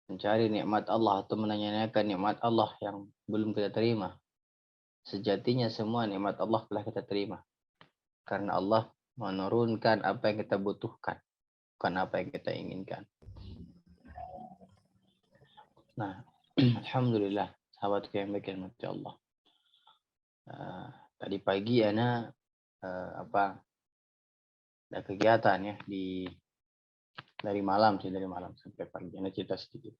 mencari nikmat Allah atau menanyakan nikmat Allah yang belum kita terima. Sejatinya semua nikmat Allah telah kita terima. Karena Allah menurunkan apa yang kita butuhkan, bukan apa yang kita inginkan. Nah, alhamdulillah, sahabatku yang baik yang mati Allah. Tadi pagi ana ada kegiatan ya dari malam sampai pagi. Ana cerita sedikit.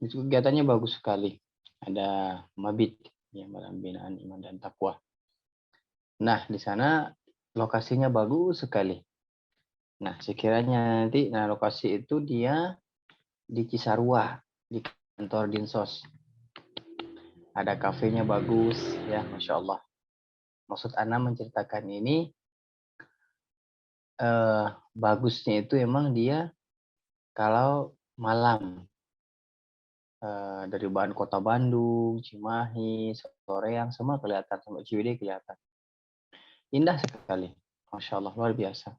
Itu kegiatannya bagus sekali. Ada mabit yang malam binaan iman dan takwa. Nah, di sana lokasinya bagus sekali. Nah, sekiranya nanti lokasi itu dia di Cisarua, di kantor Dinsos. Ada kafenya bagus, ya, Masya Allah. Maksud Ana menceritakan ini, bagusnya itu emang dia kalau malam. Dari bahan kota Bandung, Cimahi, Soreang, semua kelihatan. Sampai Ciwidey kelihatan. Indah sekali. Masya Allah, luar biasa.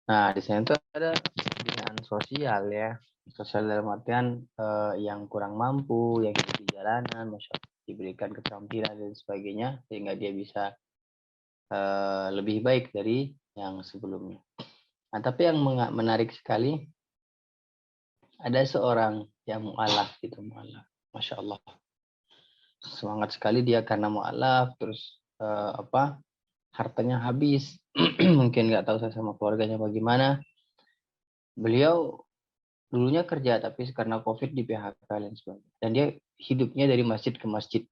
Nah, di sana itu ada binaan sosial ya. Sosial dalam artian yang kurang mampu, yang di jalanan, Masya Allah, diberikan keterampilan dan sebagainya, sehingga dia bisa lebih baik dari yang sebelumnya. Nah, tapi yang menarik sekali, ada seorang yang mu'alaf gitu, mu'alaf. Masya Allah. Semangat sekali dia karena mu'alaf, terus hartanya habis. Mungkin nggak tahu saya sama keluarganya bagaimana. Beliau dulunya kerja, tapi karena COVID di PHK dan sebagainya. Dan dia hidupnya dari masjid ke masjid.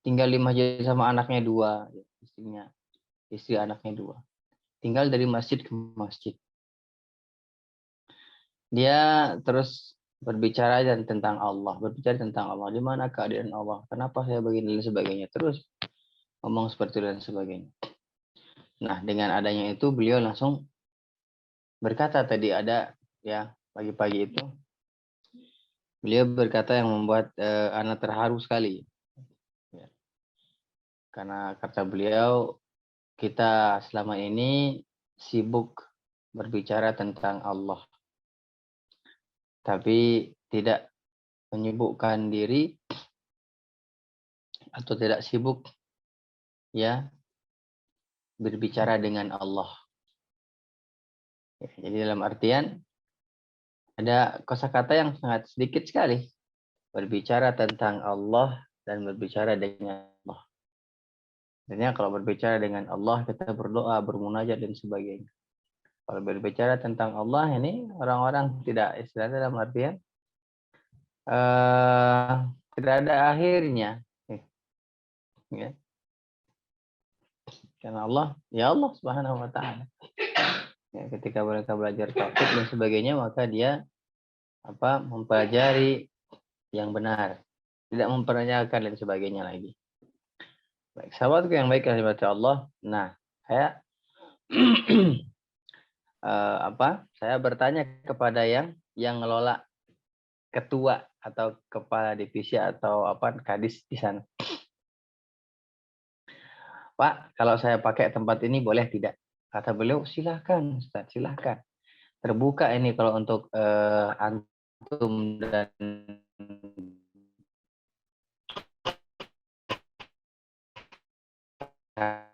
Tinggal di masjid sama anaknya 2, istrinya. Istri anaknya 2. Tinggal dari masjid ke masjid. Dia terus berbicara tentang Allah. Berbicara tentang Allah. Di mana keadaan Allah? Kenapa saya begini dan sebagainya. Terus ngomong seperti itu dan sebagainya. Nah, dengan adanya itu beliau langsung berkata tadi ada ya pagi-pagi itu. Beliau berkata yang membuat Ana terharu sekali. Ya. Karena kata beliau, kita selama ini sibuk berbicara tentang Allah. Tapi tidak menyibukkan diri atau tidak sibuk ya berbicara dengan Allah. Ya, jadi dalam artian ada kosakata yang sangat sedikit sekali. Berbicara tentang Allah dan berbicara dengan Allah. Artinya kalau berbicara dengan Allah, kita berdoa, bermunajat dan sebagainya. Kalau berbicara tentang Allah ini orang-orang tidak istilahnya dalam artian tidak ada akhirnya. Ya. Karena Allah, ya Allah Subhanahu wa taala. Ya, ketika mereka belajar tauhid dan sebagainya, maka dia mempelajari yang benar, tidak mempertanyakan dan sebagainya lagi. Baik, sahabatku yang baik rahmat Allah. Nah, saya saya bertanya kepada yang ngelola ketua atau kepala divisi atau kadis di sana. Pak, kalau saya pakai tempat ini boleh tidak? Kata beliau, silahkan Ustaz, silahkan. Terbuka ini kalau untuk antum dan Ustaz.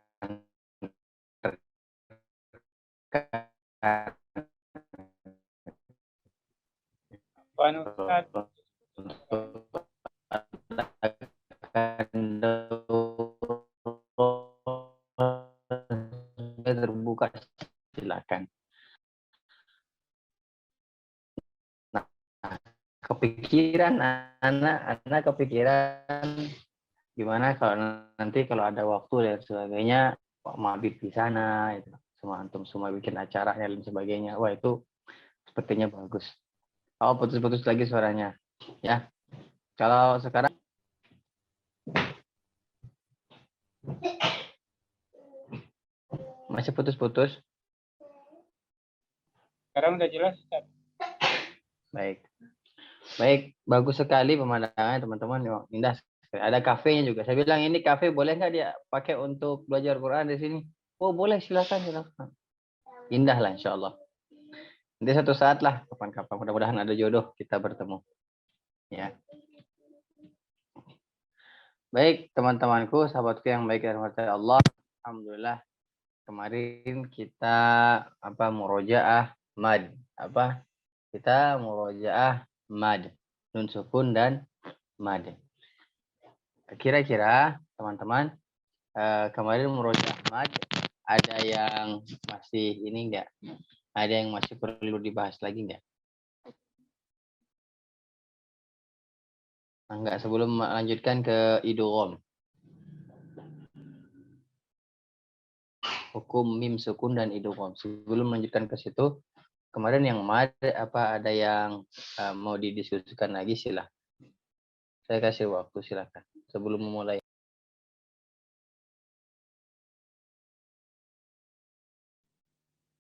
terbuka, silakan. Nah, kepikiran anak kepikiran gimana kalau nanti kalau ada waktu dan sebagainya Pak Mabit di sana itu semua antum semua bikin acaranya dan sebagainya. Wah, itu sepertinya bagus. Oh, putus-putus lagi suaranya. Ya. Kalau sekarang masih putus-putus. Sekarang udah jelas, Ustaz. Baik. Baik, bagus sekali pemandangan teman-teman. Indah. Ada kafenya juga. Saya bilang ini kafe boleh nggak dia pakai untuk belajar Quran di sini? Oh boleh, silakan silakan. Indah lah insya Allah. Nanti satu saat lah, kapan-kapan. Mudah-mudahan ada jodoh kita bertemu. Ya. Baik, teman-temanku, sahabatku yang baik dan hormati Allah. Alhamdulillah, kemarin kita murojaah mad. Kita murojaah mad. Nun sukun dan mad. Kira-kira, teman-teman, kemarin murojaah mad, ada yang masih ini enggak? Ada yang masih perlu dibahas lagi enggak? Enggak, sebelum melanjutkan ke idgham. Hukum mim sukun dan idgham. Sebelum melanjutkan ke situ, kemarin yang ada yang mau didiskusikan lagi, silahkan. Saya kasih waktu, silakan. Sebelum memulai.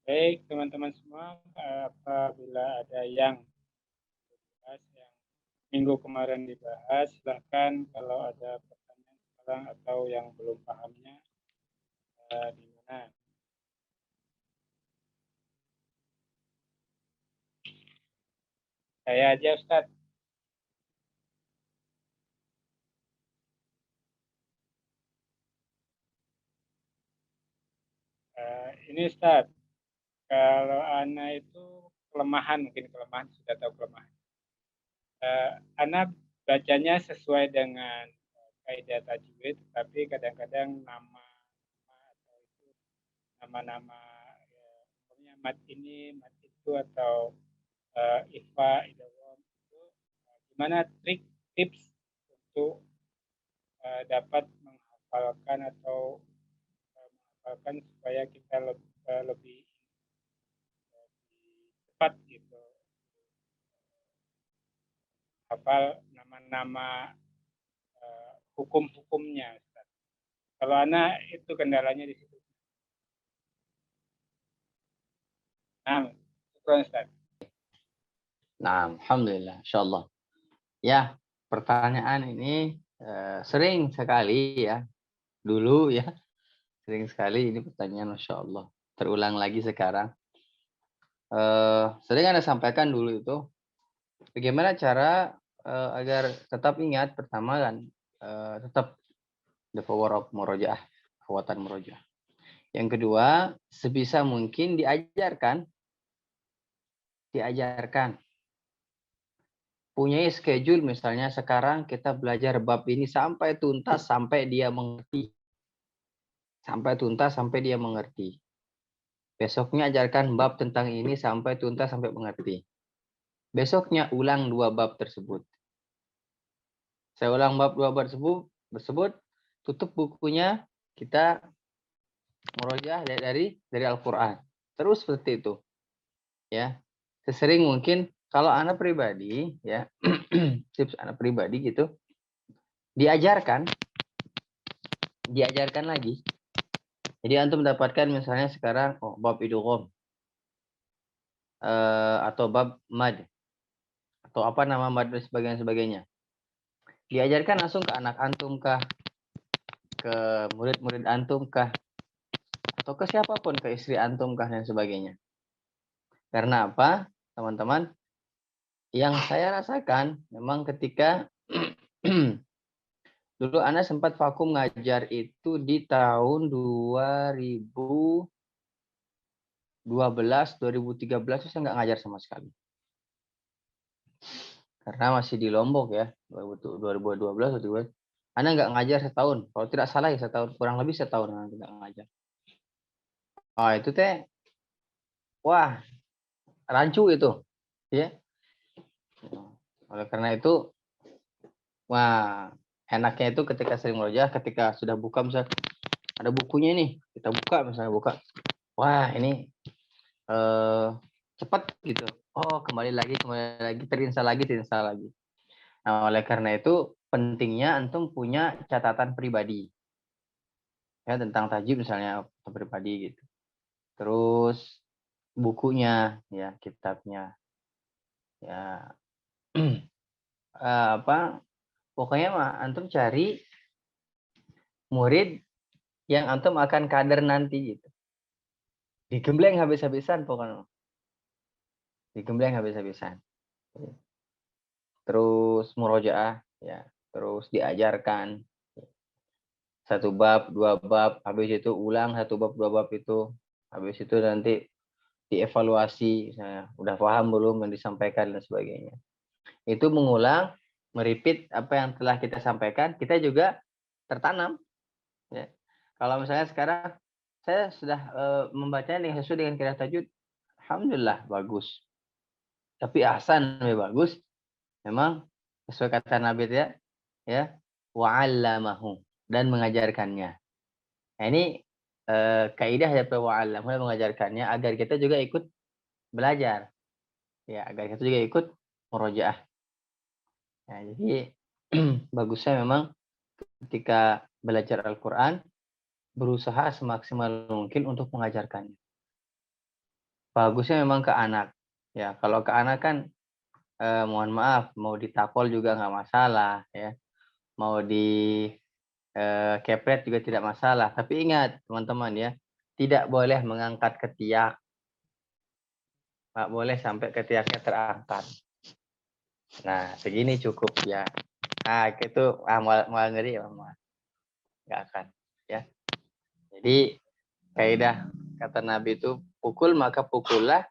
Baik, teman-teman semua, apabila ada yang minggu kemarin dibahas, silahkan kalau ada pertanyaan sekarang atau yang belum pahamnya di mana. Saya aja, Ustaz. Ini Ustaz, kalau Ana itu mungkin kelemahan, sudah tahu kelemahan. Ana bacanya sesuai dengan kaidah tajwid, tapi kadang-kadang nama-nama mat ini, mat itu, atau ifa, idgham itu, gimana tips untuk dapat menghafalkan supaya kita lebih cepat gitu hafal nama-nama hukum-hukumnya. Kalau Ana itu kendalanya di situ. Nah, Ustaz. Nah, alhamdulillah, insyaallah. Ya, pertanyaan ini sering sekali ya. Dulu ya, sering sekali ini pertanyaan, masya Allah. Terulang lagi sekarang. Sering Anda sampaikan dulu itu, bagaimana cara agar tetap ingat, pertama kan, tetap the power of murojaah, kekuatan murojaah. Yang kedua, sebisa mungkin diajarkan. Punya schedule, misalnya sekarang kita belajar bab ini sampai tuntas, sampai dia mengerti. Sampai tuntas, sampai dia mengerti. Besoknya ajarkan bab tentang ini sampai tuntas, sampai mengerti. Besoknya ulang 2 bab tersebut. Saya ulang bab 2 bab tersebut, tutup bukunya, kita murojaah dari Al-Quran. Terus seperti itu. Ya. Sesering mungkin, kalau anak pribadi, ya, tips anak pribadi gitu, diajarkan lagi. Jadi antum mendapatkan misalnya sekarang bab idgham, atau bab mad, atau apa nama mad dan sebagainya. Diajarkan langsung ke anak antum kah, ke murid-murid antum kah, atau ke siapapun, ke istri antum kah, dan sebagainya. Karena apa, teman-teman? Yang saya rasakan memang ketika dulu Ana sempat vakum ngajar itu di tahun 2012, 2013 saya nggak ngajar sama sekali. Karena masih di Lombok ya, 2012, 2012. Ana nggak ngajar setahun. Kalau tidak salah ya setahun, kurang lebih setahun Ana tidak ngajar. Itu teh, wah, rancu itu. Ya. Oleh karena itu, wah, enaknya itu ketika sering murojaah, ketika sudah buka misalnya, ada bukunya nih, kita buka misalnya, wah ini cepat gitu. Kembali lagi, terinstall lagi. Nah, oleh karena itu pentingnya antum punya catatan pribadi ya tentang tajwid misalnya, pribadi gitu. Terus bukunya ya, kitabnya ya, pokoknya antum cari murid yang antum akan kader nanti gitu. Digembleng habis-habisan pokoknya. digembleng habis-habisan. Terus murojaah, ya, terus diajarkan satu bab, dua bab, habis itu ulang satu bab, dua bab itu, habis itu nanti dievaluasi, misalnya, udah paham belum yang disampaikan dan sebagainya. Itu mengulang, meripit apa yang telah kita sampaikan, kita juga tertanam. Ya. Kalau misalnya sekarang saya sudah membacanya dengan sesuai dengan kira tajwid, alhamdulillah bagus. Tapi ahsan lebih bagus, memang sesuai kata Nabi ya, wa'allamahu dan mengajarkannya. Nah, ini kaidah daripada wa'allamahu dan mengajarkannya agar kita juga ikut belajar. Ya, agar kita juga ikut murojaah. Nah, jadi bagusnya memang ketika belajar Al-Qur'an berusaha semaksimal mungkin untuk mengajarkannya. Bagusnya memang ke anak. Ya, kalau ke anak kan mohon maaf mau ditapol juga nggak masalah ya. Mau di kepret juga tidak masalah. Tapi ingat teman-teman ya, tidak boleh mengangkat ketiak. Nggak boleh sampai ketiaknya terangkat. Nah, segini cukup ya. Nah, itu mal ngeri ya, mal. Nggak akan ya. Jadi kaidah kata Nabi itu pukul maka pukullah.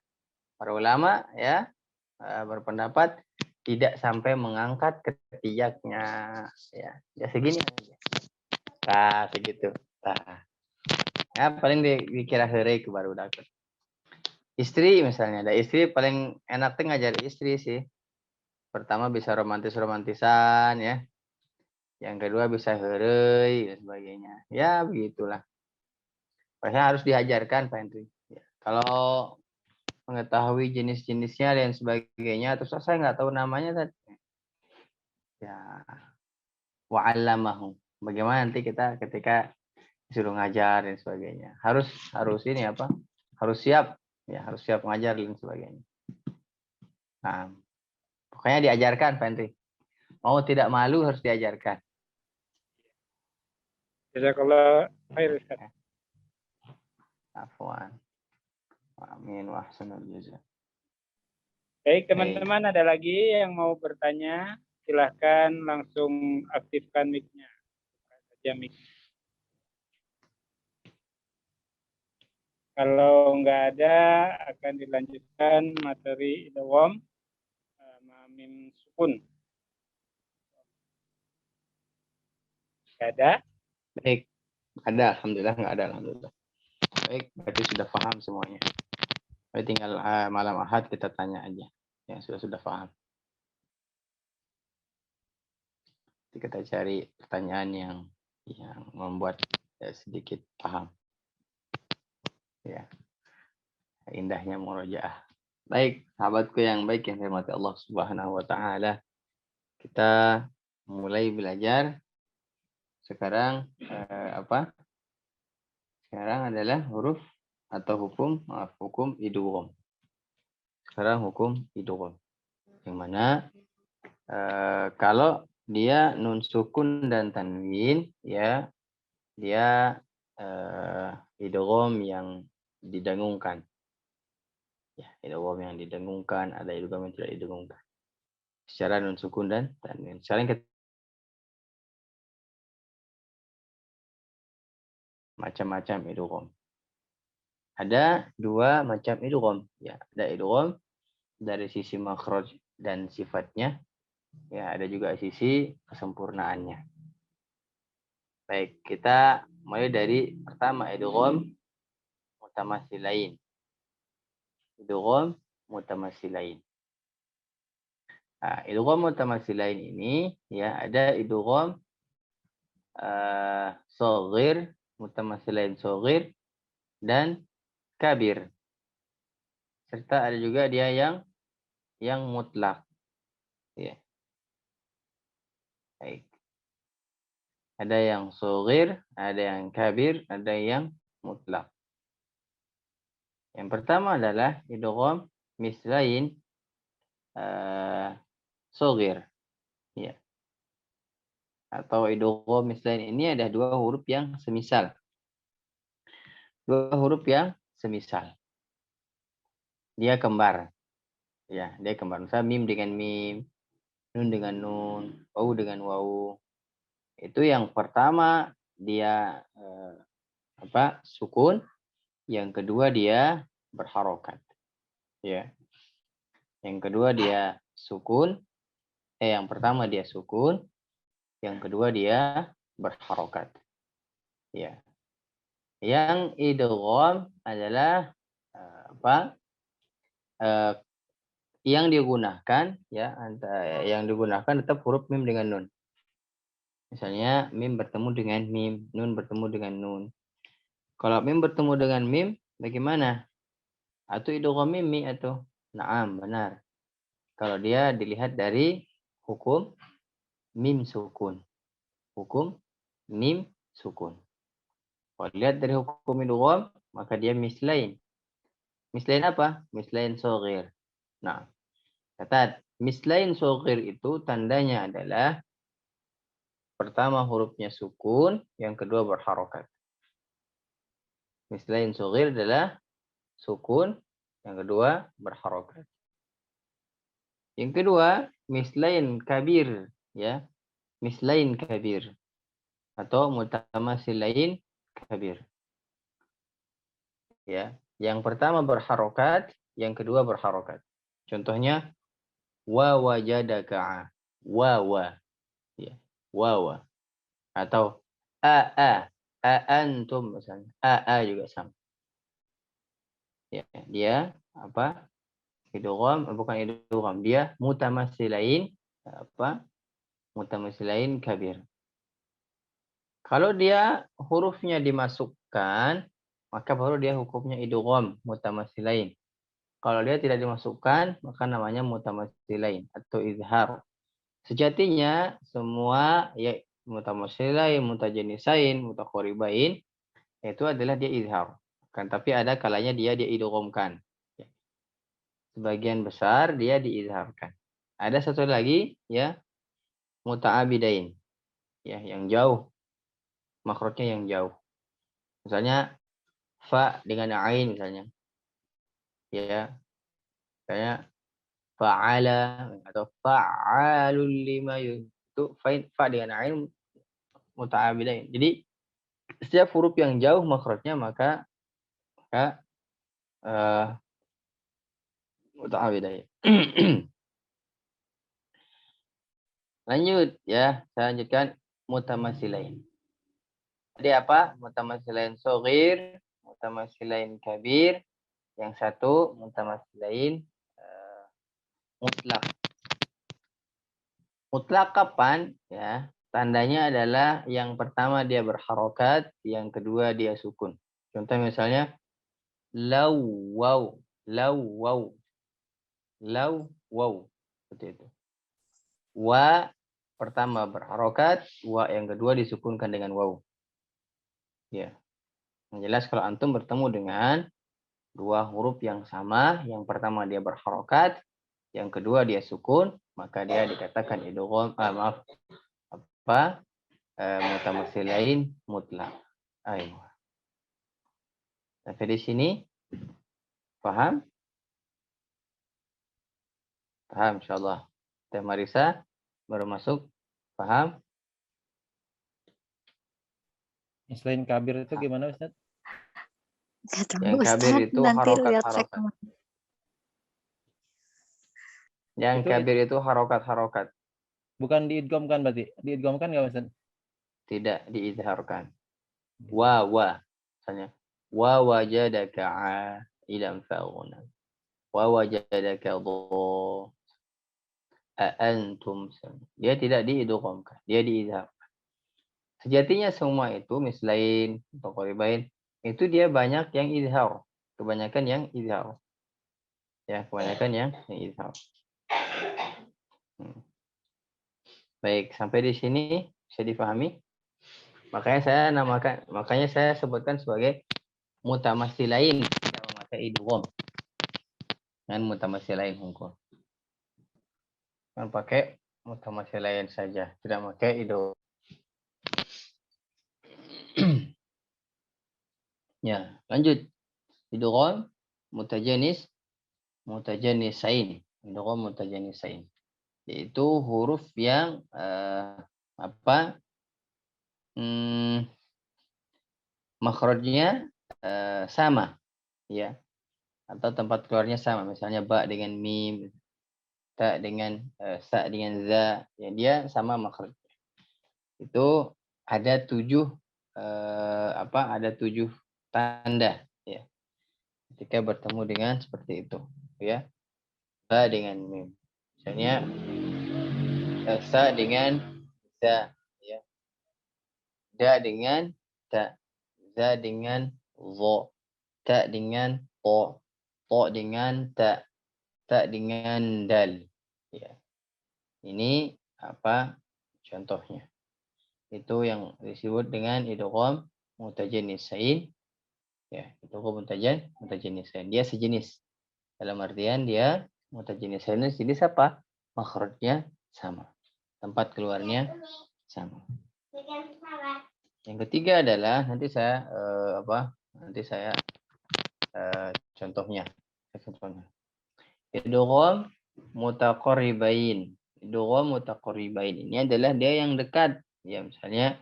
Para ulama ya berpendapat tidak sampai mengangkat ketiaknya ya. Ya segini aja. Nah, segitu. Nah, ya paling dikira heureuy ke baru dapat. Istri misalnya, ada istri paling enak tuh ngajar istri sih. Pertama bisa romantis-romantisan ya. Yang kedua bisa heureuy dan sebagainya. Ya begitulah. Pokoknya harus diajarkan Pak Henry. Ya. Kalau mengetahui jenis-jenisnya dan sebagainya, terus saya nggak tahu namanya, ya wa'allamahu. Bagaimana nanti kita ketika disuruh ngajar dan sebagainya. Harus ini apa? Harus siap, ya harus siap ngajar dan sebagainya. Nah, pokoknya diajarkan Pak Henry. Mau tidak malu harus diajarkan. Jazakallah khair Ustaz. Afwan. Amin wa ahsanul jaza. Baik teman-teman, ada lagi yang mau bertanya? Silahkan langsung aktifkan mic-nya. Saja mic. Kalau nggak ada, akan dilanjutkan materi idgham mim sukun. Nggak ada? Baik. Ada, alhamdulillah nggak ada, alhamdulillah. Baik, berarti sudah paham semuanya. Berarti tinggal malam Ahad kita tanya aja yang sudah paham. Jadi kita cari pertanyaan yang membuat sedikit paham. Ya, indahnya murojaah. Baik, sahabatku yang baik yang dirahmati Allah Subhanahu wa taala. Kita mulai belajar sekarang apa? Sekarang adalah huruf atau hukum idgham. Sekarang hukum idgham. Yang mana kalau dia nun sukun dan tanwin ya dia idgham yang didengungkan. Ya, idgham yang didengungkan, ada idgham yang tidak didengungkan. Secara nun sukun dan tanwin. Sekarang kita macam-macam idgham. Ada dua macam idgham, ya. Ada idgham dari sisi makhraj dan sifatnya, ya, ada juga sisi kesempurnaannya. Baik, kita mulai dari pertama idgham mutamatsilain. Idgham mutamatsilain. Nah, idgham mutamatsilain ini ya ada idgham shaghir, mutamatsilain shaghir dan kabir. Serta ada juga dia yang mutlak. Ya. Baik. Ada yang shaghir, ada yang kabir, ada yang mutlak. Yang pertama adalah idgham mislain shaghir. Ya. Atau idgham mislain ini ada dua huruf yang semisal. Dua huruf yang semisal. Dia kembar. Ya, dia kembar. Misalnya mim dengan mim, nun dengan nun, wau dengan wau. Itu yang pertama dia sukun, yang kedua dia berharokat. Ya. Yang kedua dia sukun, yang pertama dia sukun, yang kedua dia berharokat. Ya. Yang idgham adalah yang digunakan ya, yang digunakan tetap huruf mim dengan nun. Misalnya mim bertemu dengan mim, nun bertemu dengan nun. Kalau mim bertemu dengan mim, bagaimana? Atau idgham mimi atau? Naam, benar. Kalau dia dilihat dari hukum mim sukun. Hukum mim sukun. Kalau dilihat dari hukum idgham, maka dia mislain. Mislain apa? Mislain shaghir. Nah, catat, mislain shaghir itu tandanya adalah pertama hurufnya sukun, yang kedua berharokat. Mislain shaghir adalah sukun, yang kedua berharokat. Yang kedua, mislain kabir, ya. Mislain kabir atau mutamasilain kabir. Ya, yang pertama berharokat, yang kedua berharokat. Contohnya wa wajadaka, wa, ya, wa. Atau a antum misalnya, a juga sama. Ya, dia apa? Idgham, bukan idgham, dia mutamasilain mutamasilain kabir. Kalau dia hurufnya dimasukkan, maka baru dia hukumnya idgham mutamasilain. Kalau dia tidak dimasukkan, maka namanya mutamasilain atau izhar. Sejatinya semua ya mutamasilain, mutajanisain, mutaqaribain itu adalah dia izhar. Kan tapi ada kalanya dia idghamkan. Sebagian besar dia diizharkan. Ada satu lagi ya muta'abidain. Ya, yang jauh. Makhrajnya yang jauh. Misalnya fa dengan ain misalnya. Ya. Kayak fa'ala atau fa'alul lima itu fa dengan ain muta'abidain. Jadi setiap huruf yang jauh makhrajnya maka muta'abidain. Lanjut ya, saya lanjutkan mutamasilain. Jadi apa? Mutamasilain shaghir, mutamasilain kabir, yang satu mutamasilain mutlak. Mutlak kapan? Ya, tandanya adalah yang pertama dia berharokat, yang kedua dia sukun. Contoh misalnya law wow, law wow, law wow, seperti itu. Wa pertama berharokat, wa yang kedua disukunkan dengan waw. Ya. Yang jelas kalau antum bertemu dengan dua huruf yang sama, yang pertama dia berharokat, yang kedua dia sukun, maka dia dikatakan idgham, mutamasilain mutlak. Ayo. Sampai di sini paham? Paham insyaallah. Teh Marisa baru masuk. Paham? Selain kabir itu gimana Ustaz? Yang kabir itu harokat-harokat. Yang kabir itu harokat-harokat. Bukan diidghamkan berarti? Diidghamkan nggak Ustaz? Tidak diizharkan. Wa. Misalnya wa wajadaka ilam faghuna. Wa wajadaka dho. Antum. Dia tidak diidghamkan, dia diizharkan. Sejatinya semua itu mislain, mutaqaribain, itu dia banyak yang izhar. Kebanyakan yang izhar. Ya, kebanyakan yang izhar. Baik, sampai di sini bisa dipahami? Makanya saya sebutkan sebagai mutamasilain, tidak memakai idgham. Dengan mutamasilain hukum. Kan pakai mutamasilain saja, tidak pakai idgham. Ya, lanjut. Idgham mutajanisain. Idgham mutajanisain. Yaitu huruf yang makhrajnya sama, ya, atau tempat keluarnya sama. Misalnya ba dengan mim, ta dengan sa dengan za, ya, dia sama makhraj. Itu ada 7 ada 7 tanda, ya, ketika bertemu dengan seperti itu, ya. Ba dengan mim. Misalnya sa dengan za, ya. Da dengan ta, za dengan zo, ta dengan to, to dengan ta, ta dengan dal, ya. Ini contohnya. Itu yang disebut dengan idgham mutajanisain, ya. Idgham mutajanisain. Dia sejenis. Dalam artian dia mutajanisain sejenis apa? Makhrajnya sama. Tempat keluarnya sama. Yang ketiga adalah nanti saya contohnya. Idgham mutaqarribain. Idgham mutaqarribain ini adalah dia yang dekat. Ya, misalnya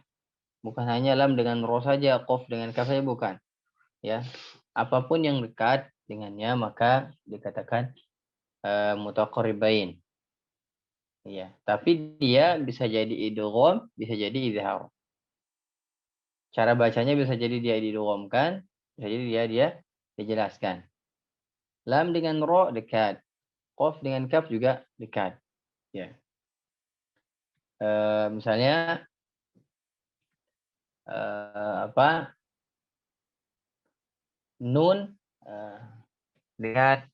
bukan hanya lam dengan ro saja, qaf dengan kaf saja, bukan. Ya. Apapun yang dekat dengannya maka dikatakan mutaqarribain. Ya, tapi dia bisa jadi idgham, bisa jadi izhar. Cara bacanya bisa jadi dia didghamkan, bisa jadi dia dijelaskan. Lam dengan ro dekat, qaf dengan kaf juga dekat. Ya. Misalnya nun dengan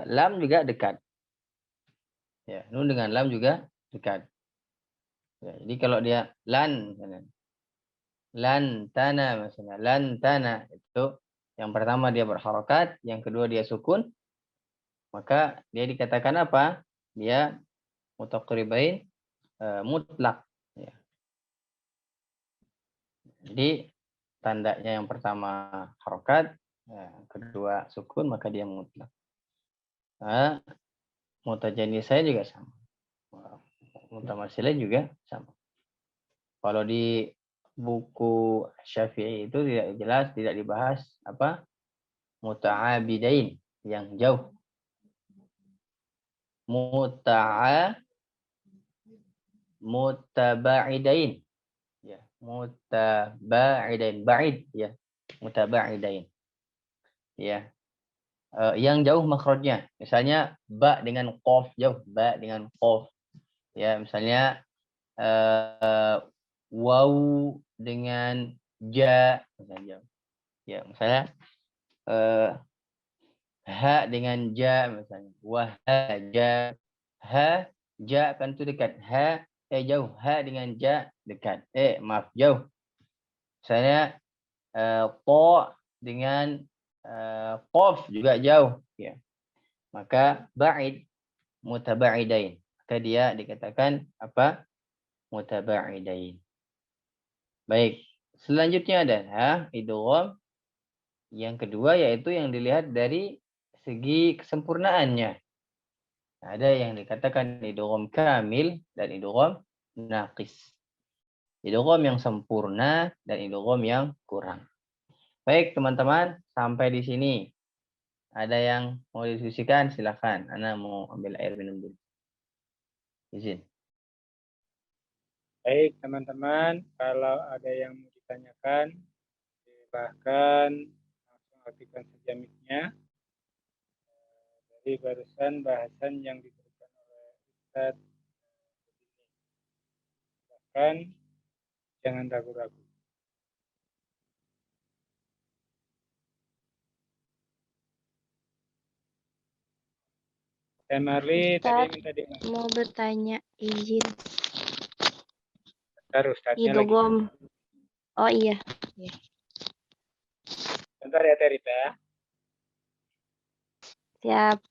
lam juga dekat. Ya, nun dengan lam juga dekat. Ya, jadi kalau dia lan tana misalnya, lan tana itu yang pertama dia berharokat, yang kedua dia sukun, maka dia dikatakan apa? Dia mutaqarribain mutlak. Ya. Jadi tandanya yang pertama harokat, yang kedua sukun, maka dia mutlak. Mutajanisain juga sama. Mutamatsilain juga sama. Kalau di buku Syafi'i itu tidak jelas, tidak dibahas muta'abidain, yang jauh. Mutaba'idain. Ya, mutaba'idain, ba'id, ya. Mutaba'idain. Ya. Yang jauh makhrajnya. Misalnya ba dengan qaf jauh, ba dengan qaf. Ya, misalnya waw dengan ja, misalnya. Ya, misalnya ha dengan ja, misalnya. Wahaja, ha, ja kan itu dekat. Ha, jauh. Ha dengan ja dekat. Maaf, jauh. Misalnya to dengan qaf juga jauh, ya. Maka ba'id, mutaba'idain. Maka dia dikatakan mutaba'idain. Baik, selanjutnya adalah idgham yang kedua, yaitu yang dilihat dari segi kesempurnaannya. Ada yang dikatakan idgham kamil dan idgham naqis. Idgham yang sempurna dan idgham yang kurang. Baik, teman-teman, sampai di sini. Ada yang mau didiskusikan? Silakan. Ana mau ambil air minum dulu. Izin. Baik, teman-teman, kalau ada yang mau ditanyakan, silahkan langsung aktifkan saja mic-nya. Dari barusan bahasan yang diberikan oleh Ustaz, silahkan jangan ragu-ragu. Dan Marli tadi minta mau bertanya, izin. Ustaznya lagi. Idgham. Oh iya. Bentar ya Terita. Siap.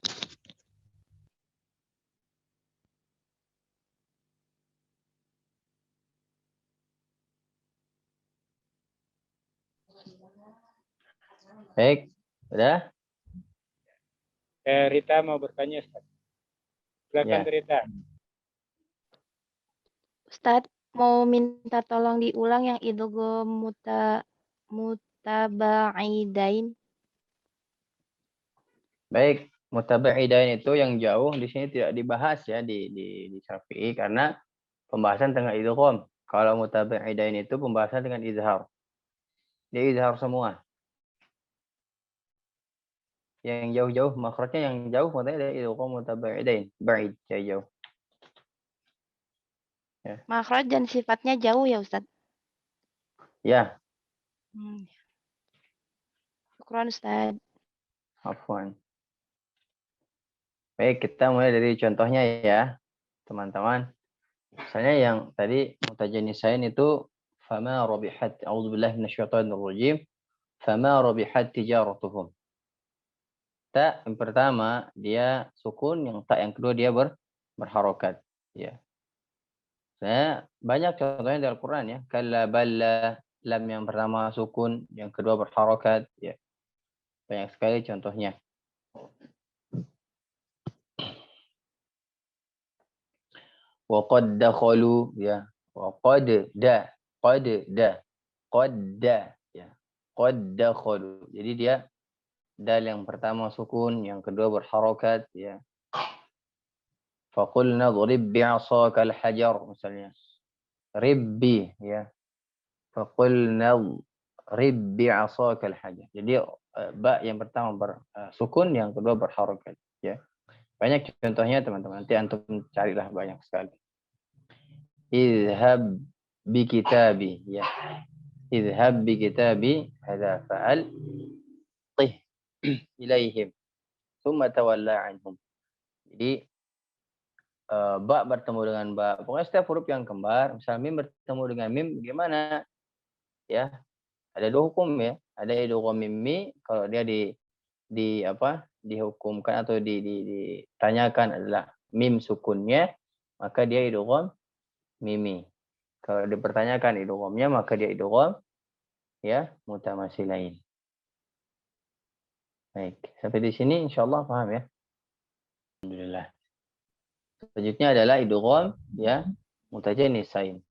Baik, sudah? Rita mau bertanya, Ustaz. Silakan Ya. Rita. Ustadz mau minta tolong diulang yang idgham mutabaidain. Baik, mutaba'idain itu yang jauh di sini tidak dibahas ya di Syafi'i karena pembahasan tentang idgham. Kalau mutaba'idain itu pembahasan dengan izhar. Dia izhar semua. Yang jauh-jauh makhrajnya yang jauh makanya ada idgham mutaba'idain, ba'id jauh. Makhraj dan sifatnya jauh ya Ustadz. Ya, Syukran Ustadz. afwan. Baik, kita mulai dari contohnya ya, teman-teman. Misalnya yang tadi mutajanisain itu fama rabihat a'udzubillahi minasyaitonir rajim fama rabihat tijaratuhum. Ta yang pertama dia sukun, yang ta yang kedua dia berharokat ya. Nah, banyak contohnya di Al-Qur'an ya. Kalla balla, lam yang pertama sukun, yang kedua berharokat ya. Banyak sekali contohnya. Wa qad dakhalu ya. Wa qad da ya. Qad dakhalu. Jadi dia dal yang pertama sukun, yang kedua berharokat ya. Faqulna dhrib bi'asaka al-hajar misalnya. Ribbi ya. Faqulna dhrib bi'asaka al-hajar. Jadi ba yang pertama bersukun, yang kedua berharokat ya. Banyak contohnya teman-teman. Nanti antum carilah banyak sekali. Idhab bi kitabi ya. Idhab bi kitabi hadza fa'al qih ilaihim thumma tawalla anhum. Jadi ba bertemu dengan ba. Pokoknya setiap huruf yang kembar, misalnya mim bertemu dengan mim, gimana? Ya, ada dua hukum ya. Ada idgham mimmi kalau dia dihukumkan atau ditanyakan adalah mim sukunnya, maka dia idgham mimi. Kalau dipertanyakan idghamnya, maka dia idgham ya mutamasilain. Baik, sampai di sini insyaallah paham ya. Alhamdulillah. Selanjutnya adalah idgham ya mutajanisain.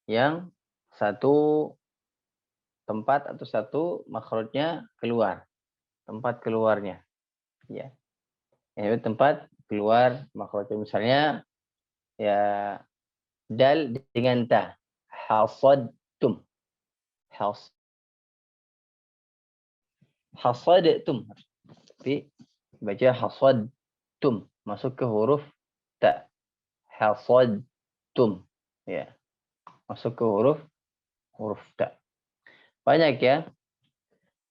Yang satu tempat atau satu makhrajnya keluar. Tempat keluarnya. Ya. Yang tempat keluar makhrajnya, misalnya ya dal dengan ta. Hasadtum. Hasadtum. Tapi baca hasadtum. Masuk ke huruf ta. Hasadtum. Ya. Masuk ke huruf ta. Banyak ya.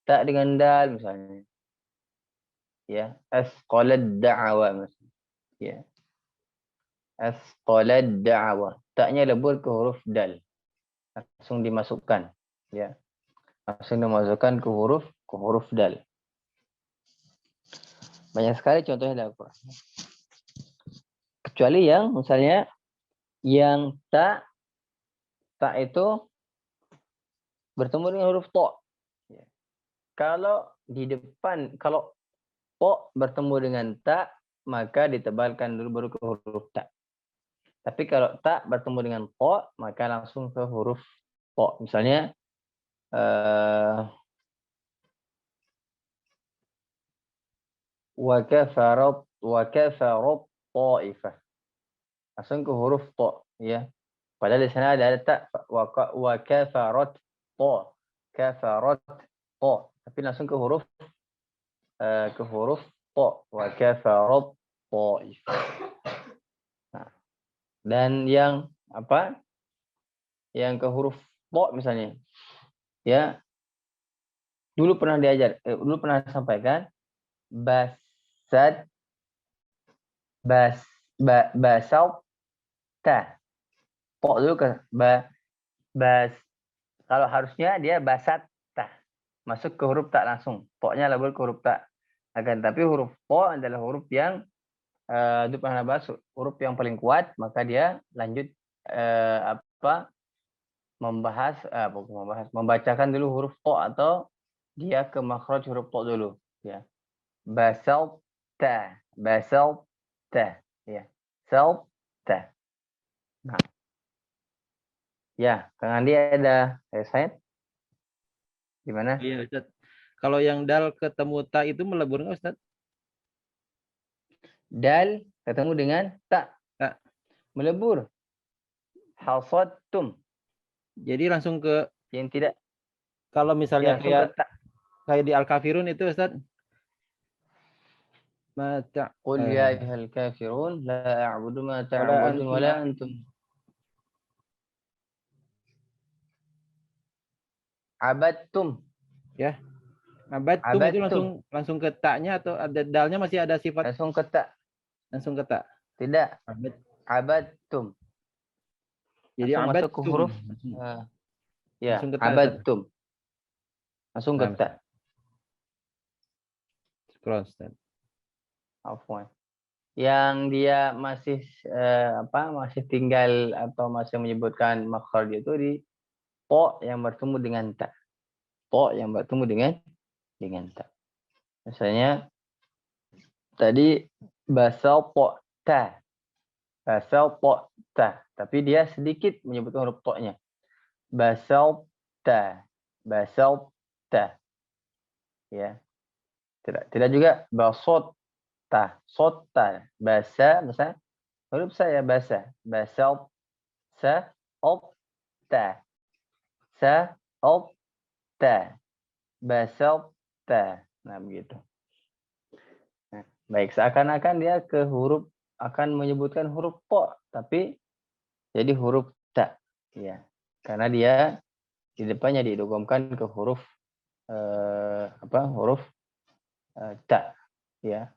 Ta dengan dal misalnya. Ya. Asqalad da'wa misalnya. Ya. Asqalad da'wa. Ta-nya lebur ke huruf dal. Langsung dimasukkan. Ya. Langsung dimasukkan ke huruf dal. Banyak sekali contohnya dalam Al-Quran. Kecuali yang misalnya yang ta itu bertemu dengan huruf to. Ya. Kalau di depan, kalau to bertemu dengan ta, maka ditebalkan dulu baru ke huruf ta. Tapi kalau ta bertemu dengan to, maka langsung ke huruf to. Misalnya wa kafarat ta'ifah. Langsung ke huruf to ya. Padahal di sana ada ta wa kafarat to. Kafarat to. Tapi langsung ke huruf to. Wa kafarat ta'ifah. Nah, dan yang apa? Yang ke huruf to misalnya. Ya. Dulu pernah sampaikan basad basau ta. Po dulu ke kalau harusnya dia basat ta. Masuk ke huruf ta langsung. Po-nya label ke huruf ta. Akan tapi huruf po adalah huruf yang itu pernah bahas, huruf yang paling kuat, maka dia lanjut membacakan dulu huruf to atau dia ke makhraj huruf to dulu ya. Basal ta Ya. Sawta. Nah. Ya, Kang Andi ada slide? Gimana? Iya, Ustaz. Kalau yang dal ketemu ta itu melebur nggak, Ustaz? Dal ketemu dengan ta. Ta. Melebur. Hasadtum. Jadi langsung ke, Yang tidak. kalau misalnya Ya, langsung ke ta. kayak di Al-Kafirun itu, Ustaz. Mata. Qul ya ayyuhal kafirun la a'budu ma ta'budun wa la antum. Abadtum. Ya. Abattum itu langsung ke ta-nya atau ada dalnya masih ada sifat langsung ke ta. langsung ke ta? Tidak. Abad. Abadtum. Jadi langsung masuk ke huruf ya, langsung ke ta, abadtum. Langsung ke ta. Scroll, Ustaz. Afwan. Yang dia masih masih tinggal atau masih menyebutkan makhraj itu di po yang bertemu dengan ta. Po yang bertemu dengan ta. Misalnya tadi basal po ta. Basal po ta. Tapi dia sedikit menyebutkan huruf to-nya. Basal ta. Basal ta. Ya. Tidak juga basot ta. Sota. Basa. Misalnya huruf saya basa. Basal sa op ta. Sa op ta. Basal ta. Nah, begitu. Nah, baik, seakan-akan dia ke huruf akan menyebutkan huruf po, tapi jadi huruf ta. Ya. Karena dia di depannya diidghamkan ke huruf huruf ta. Ya.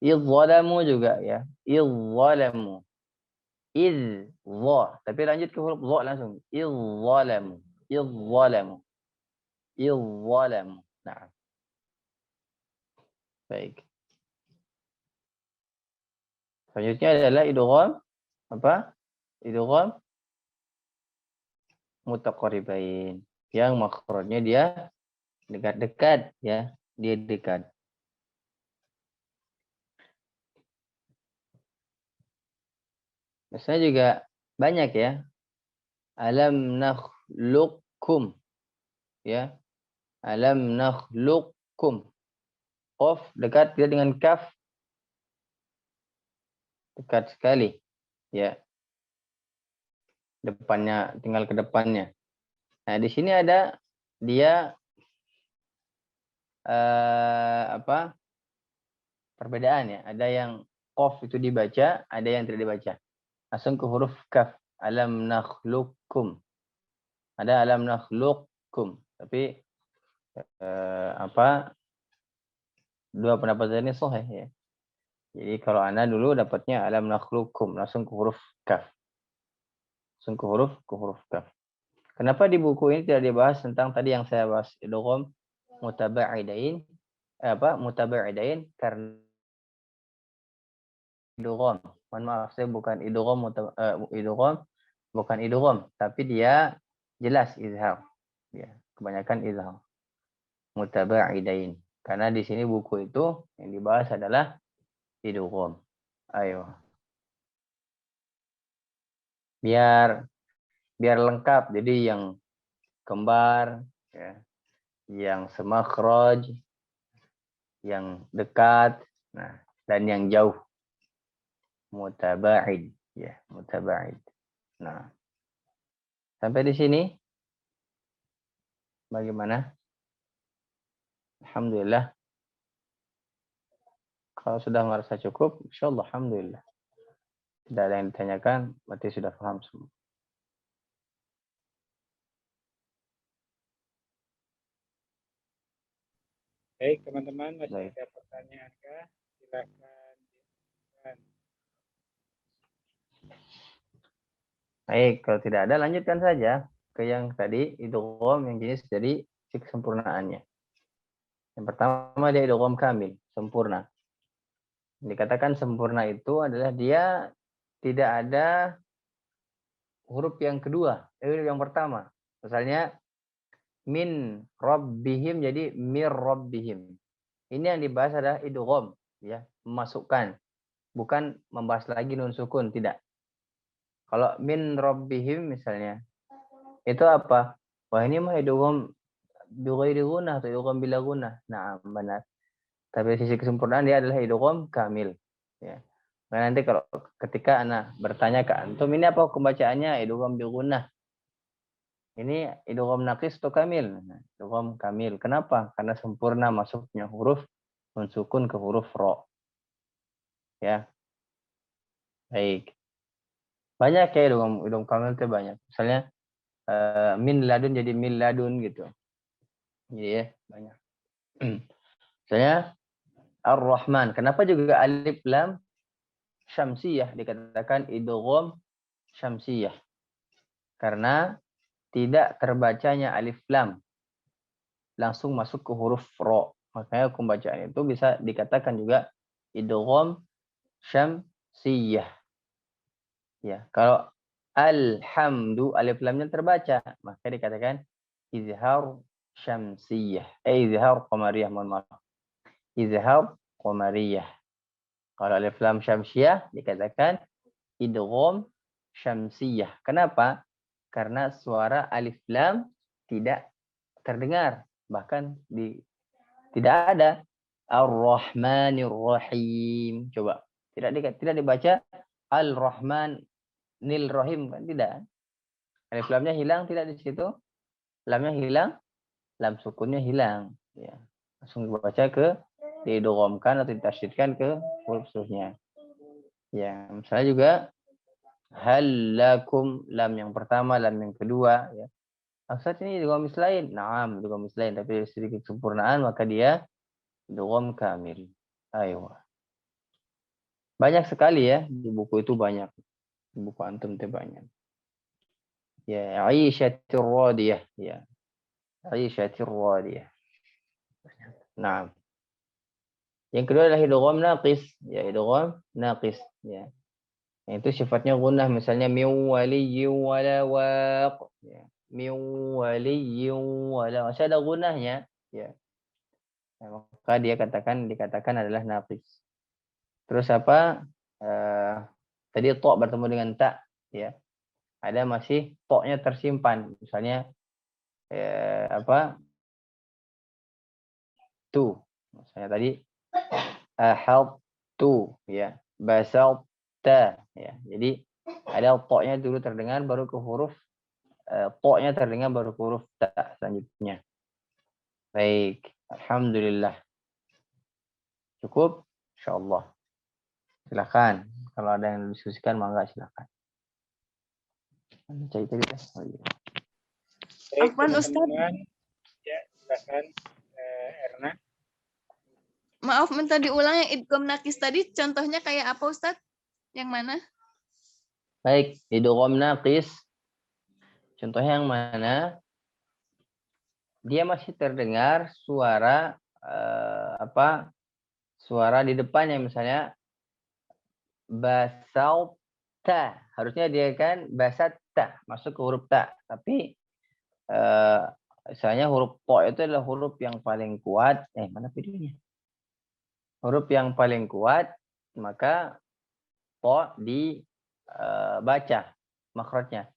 Idzalamu juga ya. Idzalamu. Idza. Tapi lanjut ke huruf dha langsung. Idzalamu. Idzalamu. Idzalamu. Nah. Baik. Selanjutnya adalah idgham apa? Idgham mutaqaribain. Yang makhrajnya dia dekat-dekat ya, dia dekat. Misalnya juga banyak ya. Alam nakhluqkum. Ya. Alam nakhluqkum. Qaf dekat dia dengan kaf. Dekat sekali. Ya. Depannya tinggal ke depannya. Nah, di sini ada dia perbedaan ya. Ada yang qaf itu dibaca, ada yang tidak dibaca. Langsung ke huruf kaf. Alam nakhluqkum. Ada alam nakhluqkum. Tapi dua pendapat ini sahih ya. Jadi kalau ana dulu dapatnya alam nakhluqkum, langsung ke huruf kaf. Langsung ke huruf kaf. Kenapa di buku ini tidak dibahas tentang tadi yang saya bahas idgham mutaba'idain mutaba'idain karena idgham. Mohon maaf, saya bukan idgham bukan idgham, tapi dia jelas izhar. Ya, kebanyakan izhar. Mutaba'idain. Karena di sini buku itu yang dibahas adalah idgham. Ayo. Biar lengkap. Jadi yang kembar ya, yang semakhraj, yang dekat, nah, dan yang jauh. Mutaba'id ya, mutaba'id. Nah, sampai di sini bagaimana? Alhamdulillah. Kalau sudah merasa cukup, insyaallah alhamdulillah. Tidak ada yang ditanyakan, berarti sudah paham semua. Baik, teman-teman, masih Baik. ada pertanyaan kah? Silakan. Baik, kalau tidak ada lanjutkan saja ke yang tadi idgham yang jenis dari kesempurnaannya. Yang pertama dia idgham kamil, sempurna. Dikatakan sempurna itu adalah dia tidak ada huruf yang kedua, huruf yang pertama. Misalnya min rabbihim jadi mir rabbihim. Ini yang dibahas adalah idgham, ya, memasukkan. bukan membahas lagi nun sukun, tidak. Kalau min rabbihim misalnya, itu apa? Wah, ini mah idgham bi ghairi gunnah atau idgham bila gunnah. Nah, benar. Tapi sisi kesempurnaan dia adalah idgham kamil. Ya. Nah, nanti kalau ketika ana bertanya ke antum, ini apa hukum bacaannya? Idgham bi gunnah. Ini idgham naqis atau kamil? Nah, idgham kamil. Kenapa? Karena sempurna masuknya huruf nun sukun ke huruf ra. Ya. Baik. Banyak ya idgham kamil itu banyak. Misalnya min ladun jadi mil ladun gitu. Jadi ya, banyak. Misalnya Ar-Rahman. Kenapa juga alif lam syamsiyah dikatakan idgham syamsiyah? Karena tidak terbacanya alif lam langsung masuk ke huruf ro. Makanya hukum bacaan itu bisa dikatakan juga idgham syamsiyah. Ya, kalau alhamdu alif lamnya terbaca, maka dikatakan izhar syamsiyah. Izhar qamariyah, mohon maaf. Izhar qamariyah. Kalau alif lam syamsiyah dikatakan idgham syamsiyah. Kenapa? Karena suara alif lam tidak terdengar, bahkan tidak ada. Ar-Rahmanir Rahim. Coba. Tidak dibaca Al-Rahmanil Rahim, kan tidak. Alif lamnya hilang tidak di situ. Lamnya hilang, lam sukunnya hilang, ya. Langsung dibaca ke diidghamkan atau ditasydidkan ke huruf seterusnya. Ya, misalnya juga hal lakum, lam yang pertama, lam yang kedua, ya. Maksud ini idgham mislain. Naam, idgham mislain, tapi sedikit sempurnaan maka dia idgham kamil. Ayo. Banyak sekali ya di buku itu, banyak. Di buku antum itu banyak. Ya, Aisyatir Radiyah, ya. Aisyatir Radiyah. Naam. Yang kedua adalah idgham naqis, ya, idgham naqis, ya. Itu sifatnya gunnah, misalnya min waliyyin wala waq, ya. Min waliyyin wala, masih ada gunnahnya, ya. Nah, maka dia dikatakan adalah naqis. Terus apa? Tadi to bertemu dengan ta, ya. Ada masih to-nya tersimpan, misalnya apa? Tu. Misalnya tadi tu, ya. Basalta, ya. Jadi ada to-nya dulu terdengar baru ke huruf to-nya terdengar baru ke huruf ta selanjutnya. Baik, alhamdulillah. Cukup? Insyaallah. Silakan. Kalau ada yang diskusikan, mangga silakan. Cari tadi deh. Oh, iya. Baik, Afwan, Ustaz. teman-teman. Ya, silakan Erna. Maaf, minta diulang yang idgham nakis tadi, contohnya kayak apa, Ustaz? Yang mana? Baik, idgham naqis. Contohnya yang mana? Dia masih terdengar suara suara di depannya, misalnya basalta. Harusnya dia kan basatta, masuk ke huruf ta. Tapi misalnya huruf to itu adalah huruf yang paling kuat. Mana videonya? Huruf yang paling kuat, maka to dibaca makhrajnya.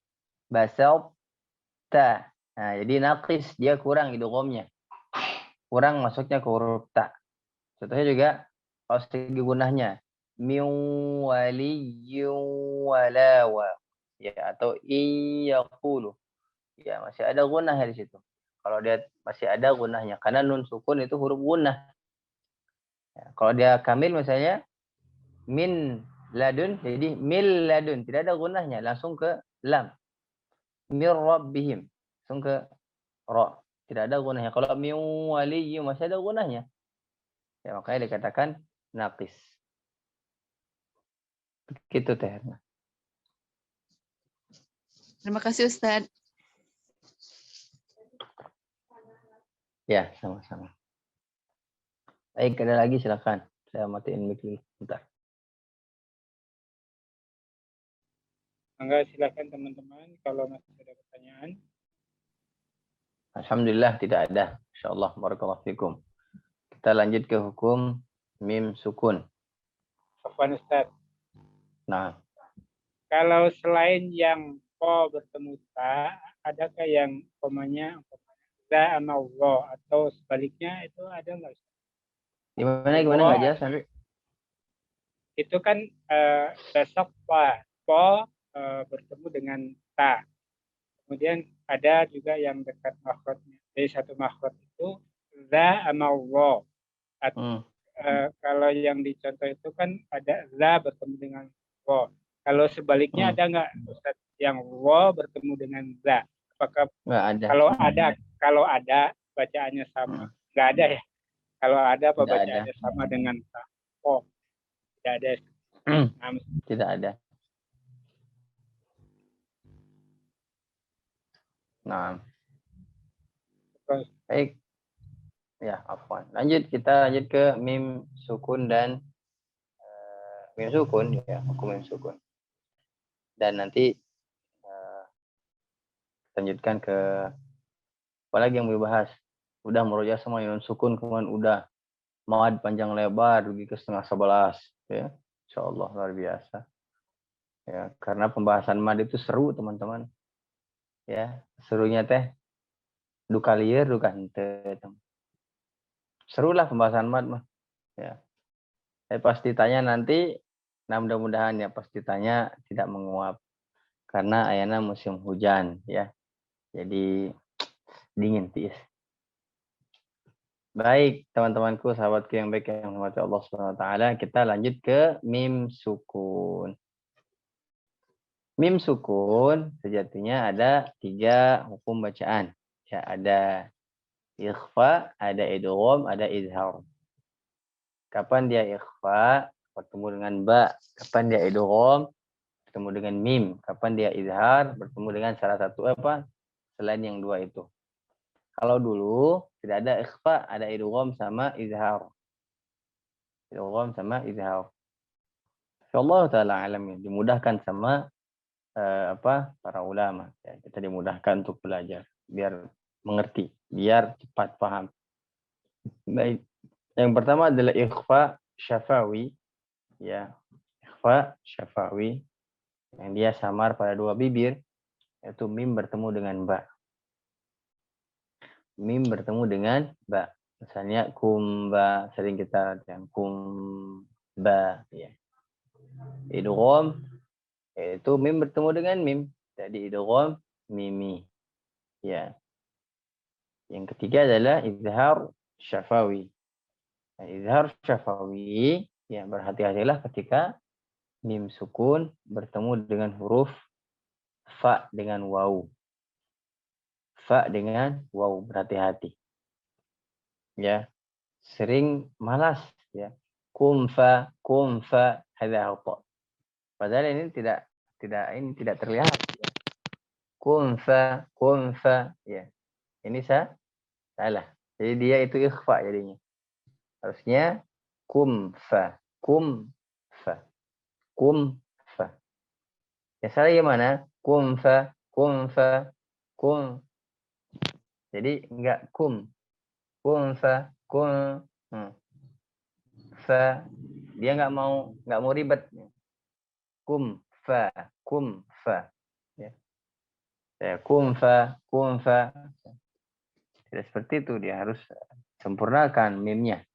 Basalta. Nah, jadi naqis, dia kurang idghamnya. Kurang masuknya ke huruf ta. Contohnya juga kalau segi gunahnya min waliyyin wala wa, ya, atau iyaqulu, ya, masih ada gunahnya di situ. Kalau dia masih ada gunahnya karena nun sukun itu huruf gunah. Ya, kalau dia kamil misalnya min ladun, jadi mil ladun, tidak ada gunahnya, langsung ke lam. Mir rabbihim, langsung ke ra, tidak ada gunahnya. Kalau min waliyyin masih ada gunahnya. Ya, makanya dikatakan naqis. Gitu Teh. Terima kasih, Ustaz. Ya, sama-sama. Baik, ada lagi silakan. Saya matiin mic dulu bentar. Mangga silakan teman-teman kalau masih ada pertanyaan. Alhamdulillah tidak ada. Insyaallah barakallahu fikum. Kita lanjut ke hukum mim sukun. Afwan Ustaz. Nah, Kalau selain yang po bertemu ta, adakah yang umpamanya za sama wo atau sebaliknya itu ada nggak Ustaz? gimana Wo nggak jelas nanti? itu kan besok po bertemu dengan ta. Kemudian ada juga yang dekat makhrajnya. Dari satu makhraj itu za sama wo. Kalau yang dicontoh itu kan ada za bertemu dengan wo. Kalau sebaliknya ada nggak Ustaz yang wo bertemu dengan za? Apakah Nggak ada. Kalau ada bacaannya sama? Nggak ada ya? Kalau ada apa Tidak bacaannya sama dengan ta? Oh, tidak ada. Tidak ada. Nah, baik. Ya, afwan. Kita lanjut ke mim sukun dan mim sukun ya, hukum mim sukun. Dan nanti lanjutkan ke apa lagi yang dibahas. Udah merujuk sama mim sukun, kemudian udah mad panjang lebar pergi ke 10:30 ya. Insyaallah luar biasa. Ya, karena pembahasan mad itu seru, teman-teman. Ya, serunya teh duka lieur duka henteu. Seru lah pembahasan mad mah. Ya. Saya pasti tanya nanti, nah mudah-mudahan ya pasti tanya tidak menguap. Karena ayana musim hujan ya. Jadi dingin tiis. Baik, teman-temanku, sahabatku yang baik yang dirahmati Allah Subhanahu wa taala, kita lanjut ke mim sukun. Mim sukun sejatinya ada 3 hukum bacaan. Ya, ada ikhfa, ada idgham, ada izhar. Kapan dia ikhfa? Bertemu dengan ba. Kapan dia idgham? Bertemu dengan mim. Kapan dia izhar? Bertemu dengan salah satu apa? Selain yang 2 itu. Kalau dulu tidak ada ikhfa, ada idgham sama izhar. Idgham sama izhar. Insyaallah taala alam, dimudahkan sama para ulama. Ya, kita dimudahkan untuk belajar biar mengerti, biar cepat paham. Baik. Yang pertama adalah ikhfa syafawi, ya. Ikhfa syafawi yang dia samar pada 2 bibir, yaitu mim bertemu dengan ba. Mim bertemu dengan ba. Misalnya kumba, sering kita yang kumba, ya. Idgham yaitu mim bertemu dengan mim. Jadi idgham mimi. Ya. Yang ketiga adalah izhar syafawi. Nah, izhar syafawi, ya berhati-hatilah ketika mim sukun bertemu dengan huruf fa dengan waw. Fa dengan waw, berhati-hati. Ya. Sering malas ya. Kumfa, hadza khata. Padahal ini tidak terlihat ya. Kumfa, ya. Ini salah. Jadi dia itu ikhfa jadinya. Harusnya kumfa. Ya salah gimana? Kumfa. Jadi enggak kumfa, fa. Dia enggak mau ribet. Kumfa. Ya. Ya, kumfa. Tidak seperti itu, dia harus sempurnakan mimnya.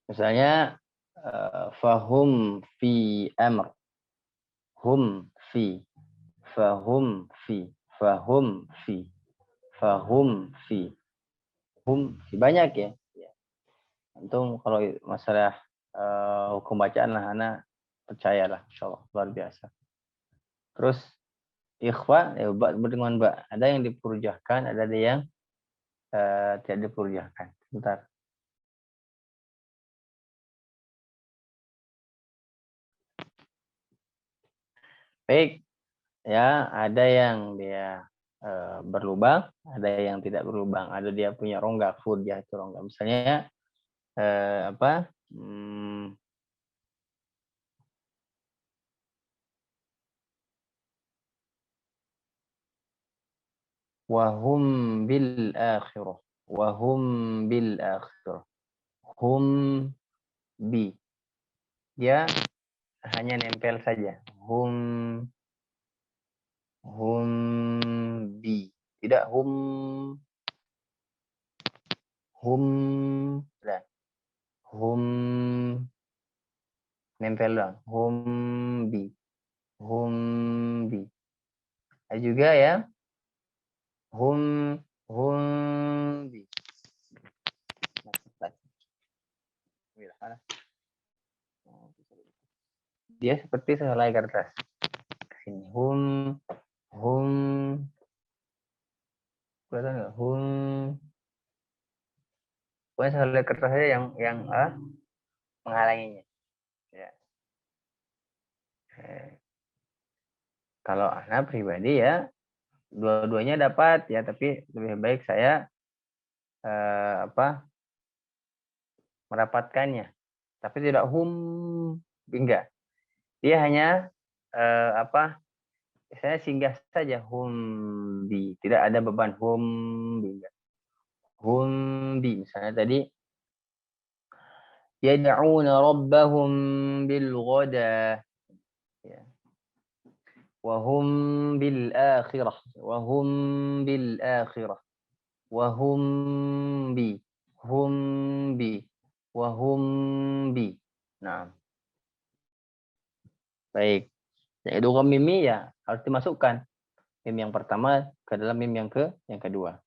Misalnya fahum fi amr. Hum fi. Fahum fi. Banyak ya. Antum kalau masalah hukum bacaan lah, ana percayalah, insyaallah luar biasa. Terus ikhfa ya dengan ba. Ada yang dipurjahkan, ada yang tidak dipurjahkan. Sebentar. Baik. Ya, ada yang dia berlubang, ada yang tidak berlubang. Ada dia punya rongga, furjah itu rongga. Misalnya wahum bil akhirah. hum bi. Dia hanya nempel saja. Hum bi. Tidak hum nah, hum nempel doang. Hum bi. Ada juga ya. Hum bi. Dia seperti sehelai kertas. Sini hum kelihatan nggak? Pokoknya sehelai kertas saja yang menghalanginya. Ya. Kalau anak pribadi ya dua-duanya dapat ya, tapi lebih baik saya merapatkannya. Tapi tidak enggak. Dia hanya saya singgah saja bi. Tidak ada beban bi. Bi misalnya tadi yad'una rabbahum bil ghada ya. Wa hum bil akhirah wa hum bi wa hum bi. Nah, baik. Yang idgham mimi ya harus dimasukkan mim yang pertama ke dalam mim yang kedua.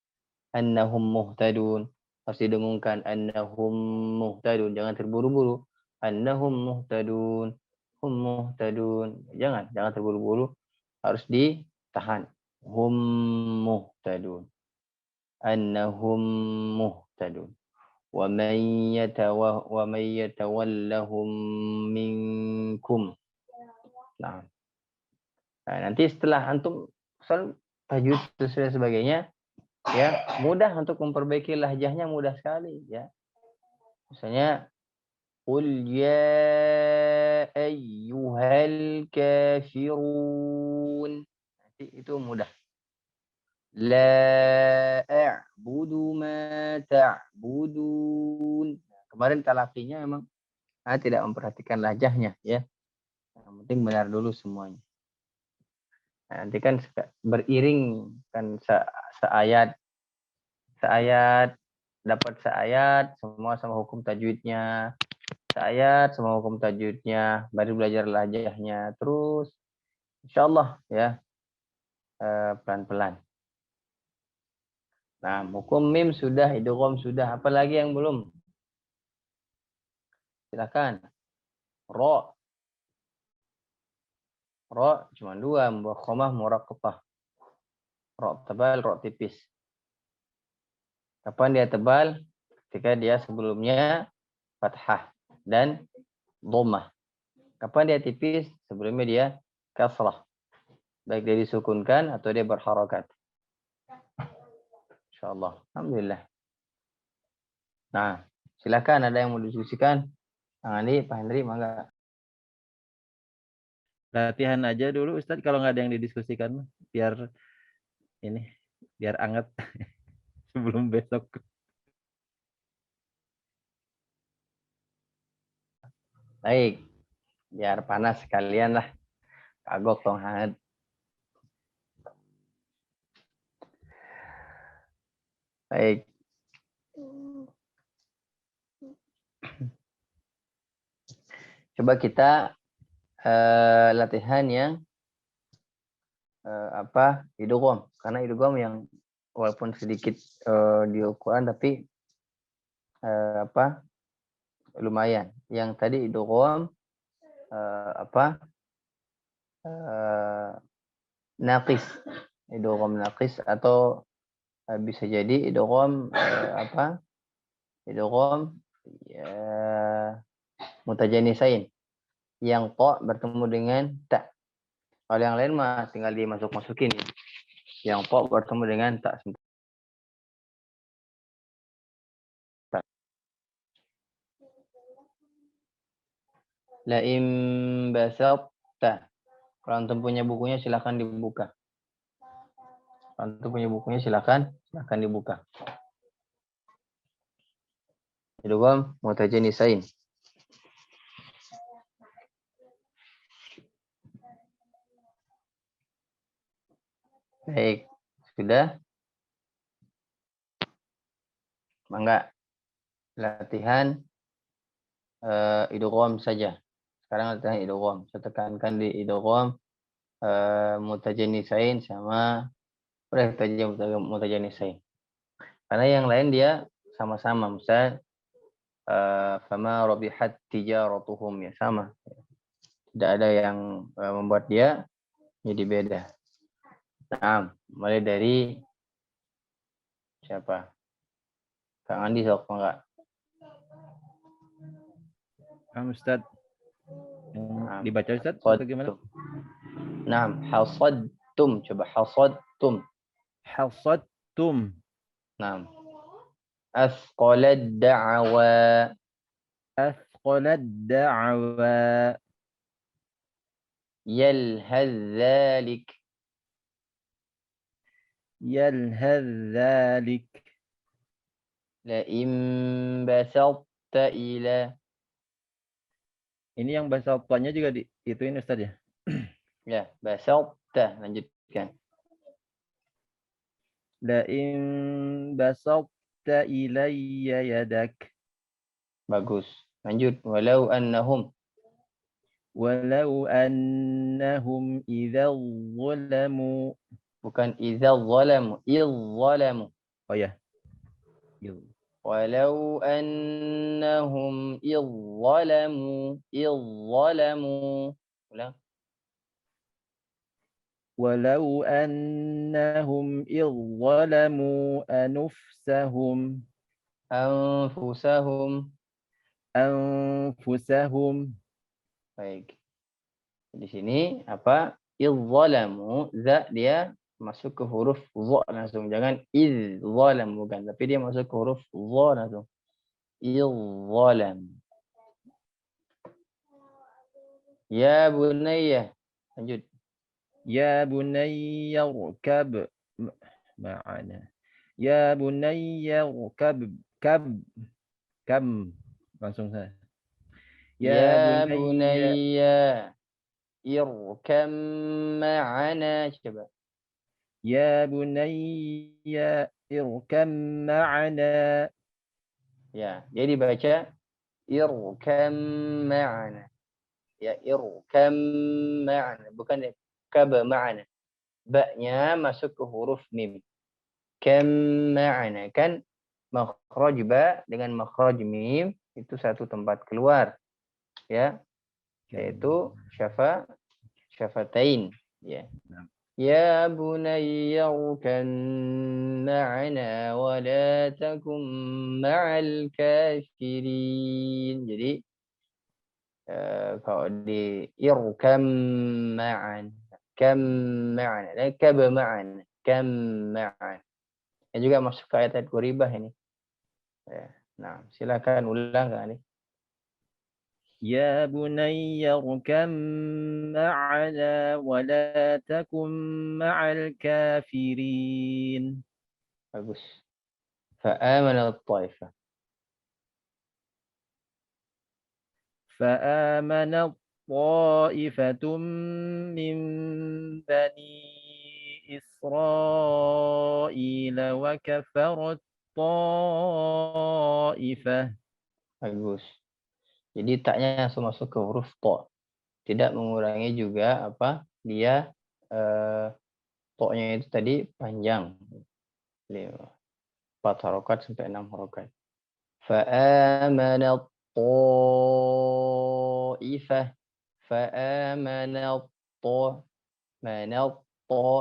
Annahum muhtadun, harus didengungkan annahum muhtadun, jangan terburu-buru. Annahum muhtadun, hum muhtadun. Jangan terburu-buru, harus ditahan. Hum muhtadun. Annahum muhtadun. Wa man yatawallahum minkum. Nah, nanti setelah antum tajwid dan sebagainya, ya mudah untuk memperbaiki lahjahnya, mudah sekali ya. Misalnya qul ya ayyuhal kafirun, nanti itu mudah. La a'budu ma ta'budun. Kemarin talaqinya memang tidak memperhatikan lahjahnya ya. Yang penting benar dulu semuanya. Nanti kan beriring kan seayat dapat seayat semua sama hukum tajwidnya, seayat semua hukum tajwidnya, baru belajar lahjahnya terus insyaallah ya, pelan-pelan. Nah, hukum mim sudah, idgham sudah, apa lagi yang belum? Silakan. Ro cuma dua, mubakhamah, muraqqabah. Ro tebal, ro tipis. Kapan dia tebal? Ketika dia sebelumnya fathah dan dhammah. Kapan dia tipis? Sebelumnya dia kasrah. Baik dia disukunkan atau dia berharakat. Insyaallah. Alhamdulillah. Nah, silakan ada yang mau didiskusikan. Kang Andi, Pak Hendri, mangga. Latihan aja dulu Ustadz, kalau nggak ada yang didiskusikan biar anget sebelum besok. Baik, biar panas sekalian lah. Kagok tong hangat. Baik. Coba kita latihan yang idgham, karena idgham yang walaupun sedikit di Al-Qur'an tapi lumayan. Yang tadi idgham naqis. Idgham naqis atau bisa jadi idgham idgham mutajanisain. Yang to bertemu dengan ta. Kalau yang lain mah tinggal dimasuk-masukin ya. Yang to bertemu dengan ta. La im basata. Kalau antum punya bukunya silakan dibuka. Kalau antum punya bukunya silakan dibuka. idgham mutajanisain. Baik, sudah? Mangga latihan idgham saja. Sekarang latihan idgham. Saya tekankan di idgham mutajanisain sama mutajanisain. Karena yang lain dia sama-sama. Misal fama rabihat tijaratuhum, ya sama. Tidak ada yang membuat dia jadi beda. Nah, mulai dari siapa? Kang Andi sok enggak? Ustaz. Dibaca Ustaz atau gimana? Naam, hasadtum. Coba hasadtum. Hasadtum. Naam. Asqalad da'wa. Asqalad da'wa. Yalhaz dhalik. Yalhaz dhalik. La'im basatta ila. Ini yang bahasa Opanya juga ituin Ustaz ya? Ya, basatta. Lanjutkan. La'in basatta ilayya yadak. Bagus. Lanjut. Walau annahum. Walau annahum idza zalamu. Bukan idza zalamu. Idza zalamu. Oh ya. Walau annahum idza zalamu. Ulang. Walau annahum idza zalamu anfusahum. Anfusahum. Baik. Di sini apa? Idzalamu, za dia masuk ke huruf dha langsung. Jangan idzalam, bukan, tapi dia masuk ke huruf dha langsung. Idzalam. Ya bunayya. Lanjut. Ya bunayya rkab ma'ana. Ya bunayya rkab kam langsung saya. Ya bunayya irkam ma'ana. Coba. Ya bunayya irkam ma'ana. Ya, dia dibaca irkam ma'ana. Ya, irkam ma'ana, bukan kab ma'ana. Ba-nya masuk ke huruf mim. Kam ma'ana, kan makhraj ba dengan makhraj mim itu satu tempat keluar, ya, yaitu syafatain, ya. Ya bunayya urkan ma'ana wa la takum ma'al kafirin. Jadi kalau di irkam ma'an, kam ma'an, kab ma'an, kam ma'an. Yang juga masuk ke ayat Quribah ini. Nah, silakan ulang Kak Ali. Ya bunayya rkam ma'ana wa la takum ma'al kafirin. Bagus. Fa'amana at-taifah. فآمن طائفة من بني إسرائيل وكفرت طائفة. Bagus. Jadi taknya langsung masuk ke huruf ta. Tidak mengurangi juga apa? Dia ta-nya itu tadi panjang. 4 harokat sampai 6 harokat. Fa'amana ta'ifah. Fa'amana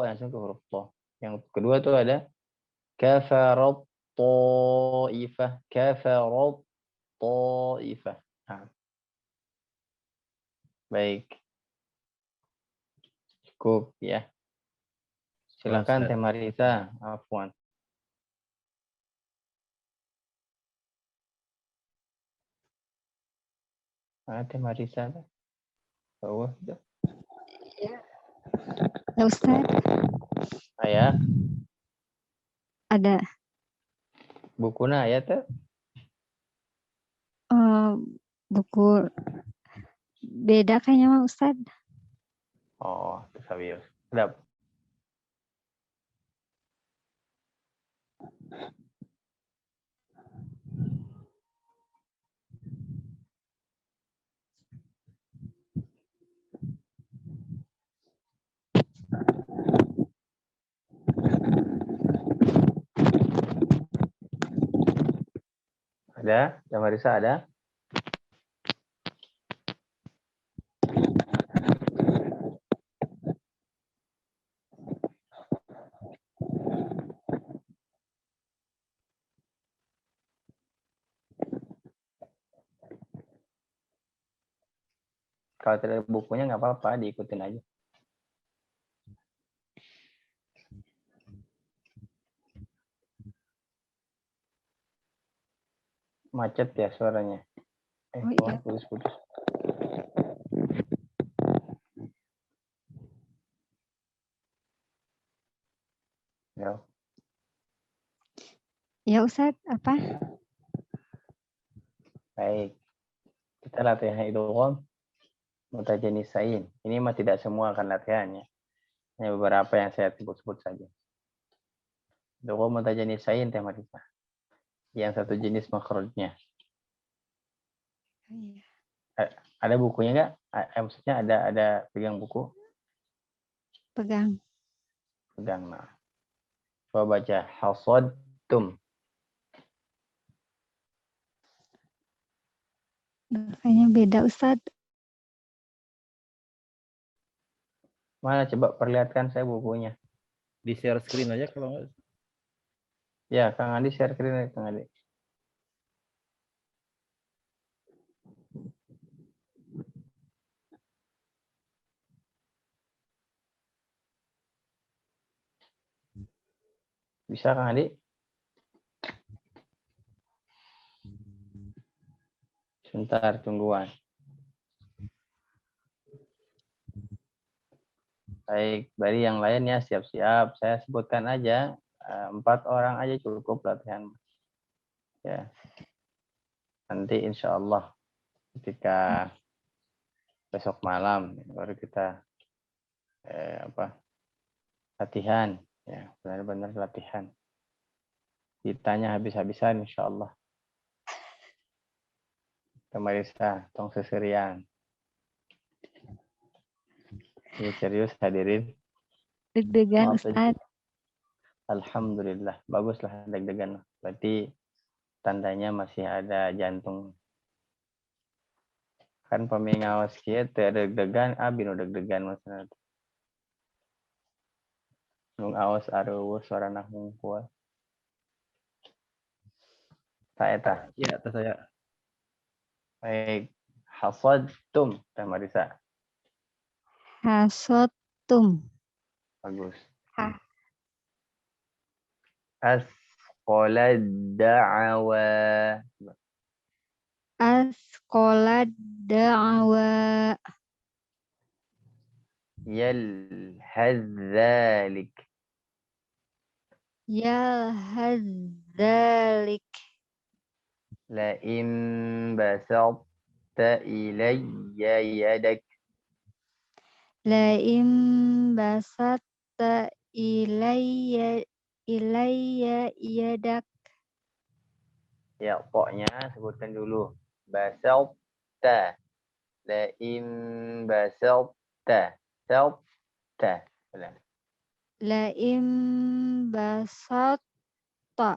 langsung ke huruf ta. Yang kedua itu ada kafarat ta'ifah. Kafarat ta'ifah. Nah. Baik. Cukup ya. Silakan Teh Marisa. Afwan. Mana Teh Marisa? Bawah itu. Ya. Ustaz. Ayah. Ada. Bukuna ayat tuh. Buku beda kayaknya mah Ustad. Oh, tasawir. Sedap. Ada? Marisa ada? Kalau tidak ada bukunya nggak apa-apa, diikutin aja. Macet ya suaranya. Oh iya. Putus-putus. Ya. Ya Ustad, apa? Baik. Kita latihan itu kan mutajanisain. Ini mah tidak semua akan latihannya. Hanya beberapa yang saya sebut-sebut saja. Itu kan mutajanisain teh Marisa. Yang satu jenis makhrajnya. Oh, iya. Ada bukunya nggak? Maksudnya ada pegang buku? Pegang. Pegang. Nah. Coba baca hasadtum. Kayaknya beda Ustad. Mana coba perlihatkan saya bukunya. Di share screen aja kalau nggak. Ya, Kang Adi share screen aja, Kang Adi. Bisa Kang Adi? Sebentar, tungguan. Baik, dari yang lain ya siap-siap. Saya sebutkan aja 4 orang aja cukup latihan. Ya. Nanti insya Allah ketika besok malam baru kita latihan. Ya, benar-benar latihan. Ditanya habis-habisan insya Allah. Marisa, tong seserian. Ini serius hadirin. Deg-degan Maaf, Ustad. Alhamdulillah, baguslah deg-degan. Berarti tandanya masih ada jantung. Kan pemingawas kia deg-degan, abin deg-degan maksudnya. Nung awas areueus suarana hungkul. Tak eta. Ya, atas saya. Baik, hasadtum, Teh Marisa. Hasotum. Bagus. Ha. Asqolad da'awa. Asqolad da'awa. Yalhadzalik. Yalhadzalik. La'in basata ilayya yadak. La'im basatta ilayya yadak. Ya, pokoknya sebutkan dulu. Basata. La'in basata. Sauta. La'im basatta.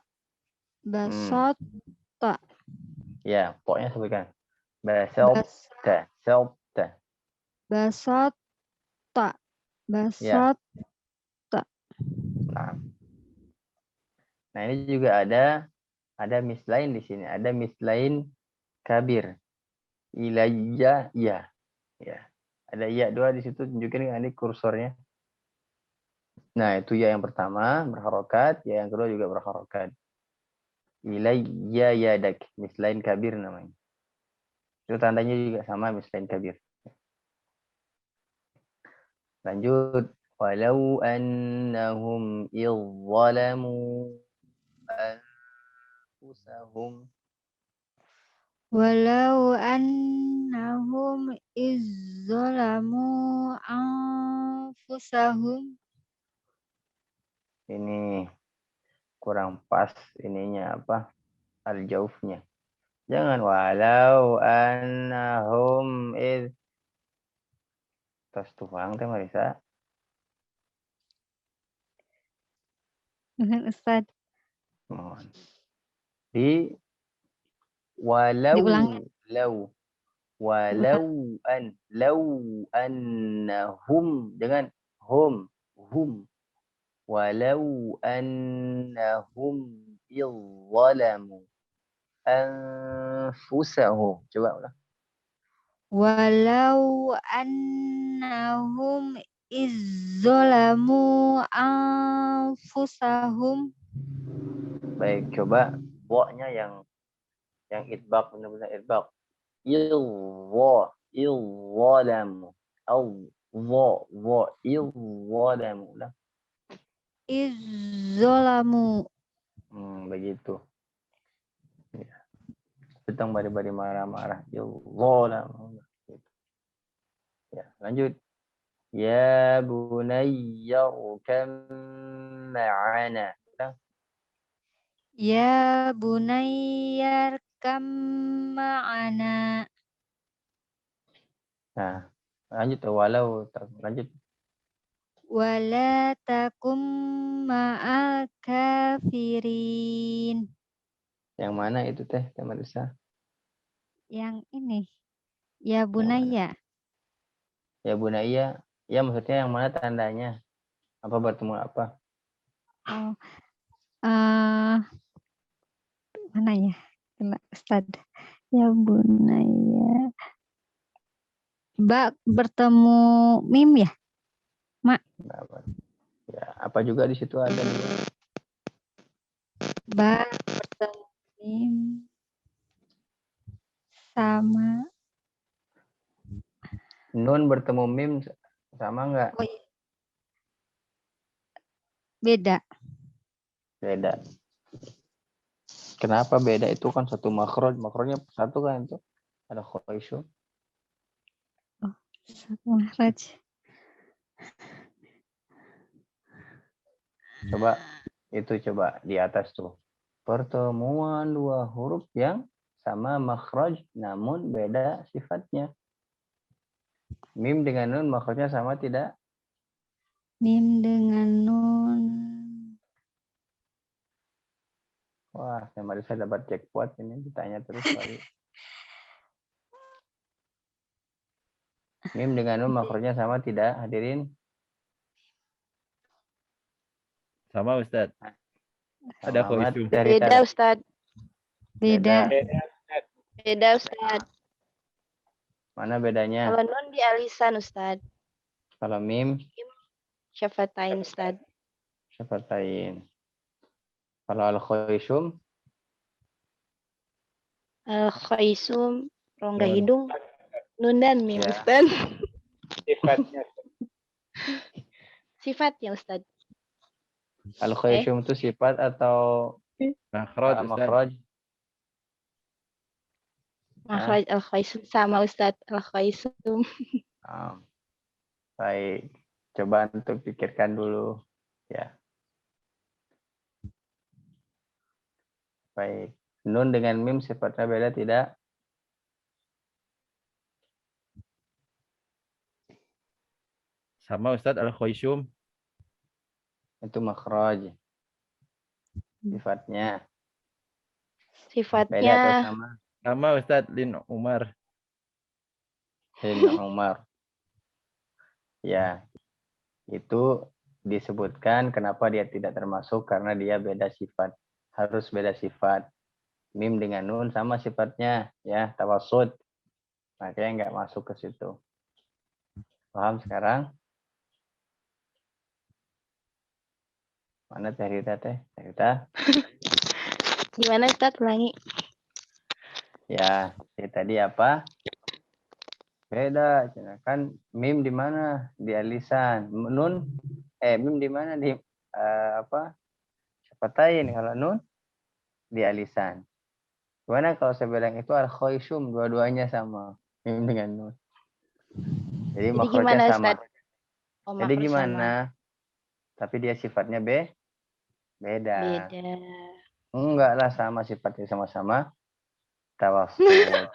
Basatta. Ya, pokoknya sebutkan. Basata. Sauta. Basatta. Ya. Basatta. Nah, ini juga ada mislain di sini. Ada mislain kabir. Ilayya ya. Ya. Ada ya dua di situ, tunjukin ini kursornya. Nah, itu ya yang pertama berharokat, ya yang kedua juga berharokat. Ilayya yadak, mislain kabir namanya. Itu tandanya juga sama mislain kabir. Lanjut. Walau annahum izzalamu anfusahum. Walau annahum izzolamu anfusahum. Ini kurang pas ininya apa? Al-jaufnya. Jangan walau annahum iz. Terus tuang teh Marisa. Ustaz, Mohon. Di walau diulang. walau annahum dengan hum walau annahum izzalamu anfusahum. Coba ulang. Walau annahum izzolamu anfusahum. Baik, coba wa-nya yang idbaq, benar-benar idbaq. Izzalamu izzalamu. Ulang. Izzolamu. Begitu. Ya. Tentang bari-bari marah-marah. Izzalamu. Ya, lanjut. Ya bunayya rukam ma'ana. Ya bunayyar kam ma'ana. Nah, lanjut walau lanjut. Wala takum ma'al kafirin. Yang mana itu teh Marisa? Yang ini. Ya Yang mana? bunayya. Ya bunayya. Ya maksudnya yang mana tandanya? Apa bertemu apa? Oh. Mana ya? Kena Ustaz. Ya bunayya. Ba bertemu mim ya? Ya, apa juga di situ ada juga. Ba bertemu mim sama Nun bertemu mim sama enggak? oh iya. Beda. Beda. Kenapa beda? Itu kan satu makhraj, makhrajnya satu kan itu. Ada khaisyun. Satu makhraj. Coba itu coba di atas tuh. Pertemuan dua huruf yang sama makhraj namun beda sifatnya. Mim dengan nun makhrajnya sama tidak? Mim dengan nun. Wah, yang Marisa dapat jackpot ini ditanya terus kali. Mim dengan nun makhrajnya sama tidak, hadirin? Sama Ustaz. Ada kok Selamat isu. dari Beda tadi. Ustaz. Beda. Beda Ustaz. Mana bedanya? Kalau nun di alisan Ustaz. Kalau mim Syafatain Ustaz. syafatain. Kalau al-khaisyum Al-khaisum rongga Nun. hidung. Nun dan mim Ya. Ustaz. Sifatnya. Sifatnya Ustaz. al-khaisyum itu sifat atau Makhraj Ustaz. makhraj? Makhraj al-khaisum sama Ustaz. Al-khaisum. Baik. Coba untuk pikirkan dulu. Ya. Baik. Nun dengan mim sifatnya beda tidak? Sama Ustaz al-khaisyum. Itu makhraj. Sifatnya. Beda atau Sifatnya sama? Sama Ustaz Lin Umar. Sayyidina Umar. Ya. Itu disebutkan kenapa dia tidak termasuk karena dia beda sifat. Harus beda sifat. Mim dengan nun sama sifatnya, ya, tawasud. Makanya nggak masuk ke situ. Paham sekarang? Mana Teh Rita teh? Teh Rita? gimana Ustaz? Ulangi. Ya, tadi apa? Beda, kan mim di mana? Di alisan. Nun mim di mana? Di apa? Syafatain. Kalau nun di alisan. Gimana kalau saya bilang itu al-khayshum, dua-duanya sama. Mim dengan nun. Jadi Jadi makhrajnya gimana sama. Ustaz? Oh, Jadi makro sama. gimana? Tapi dia sifatnya beda. Beda. Enggak lah, sama sifatnya sama-sama tawassut.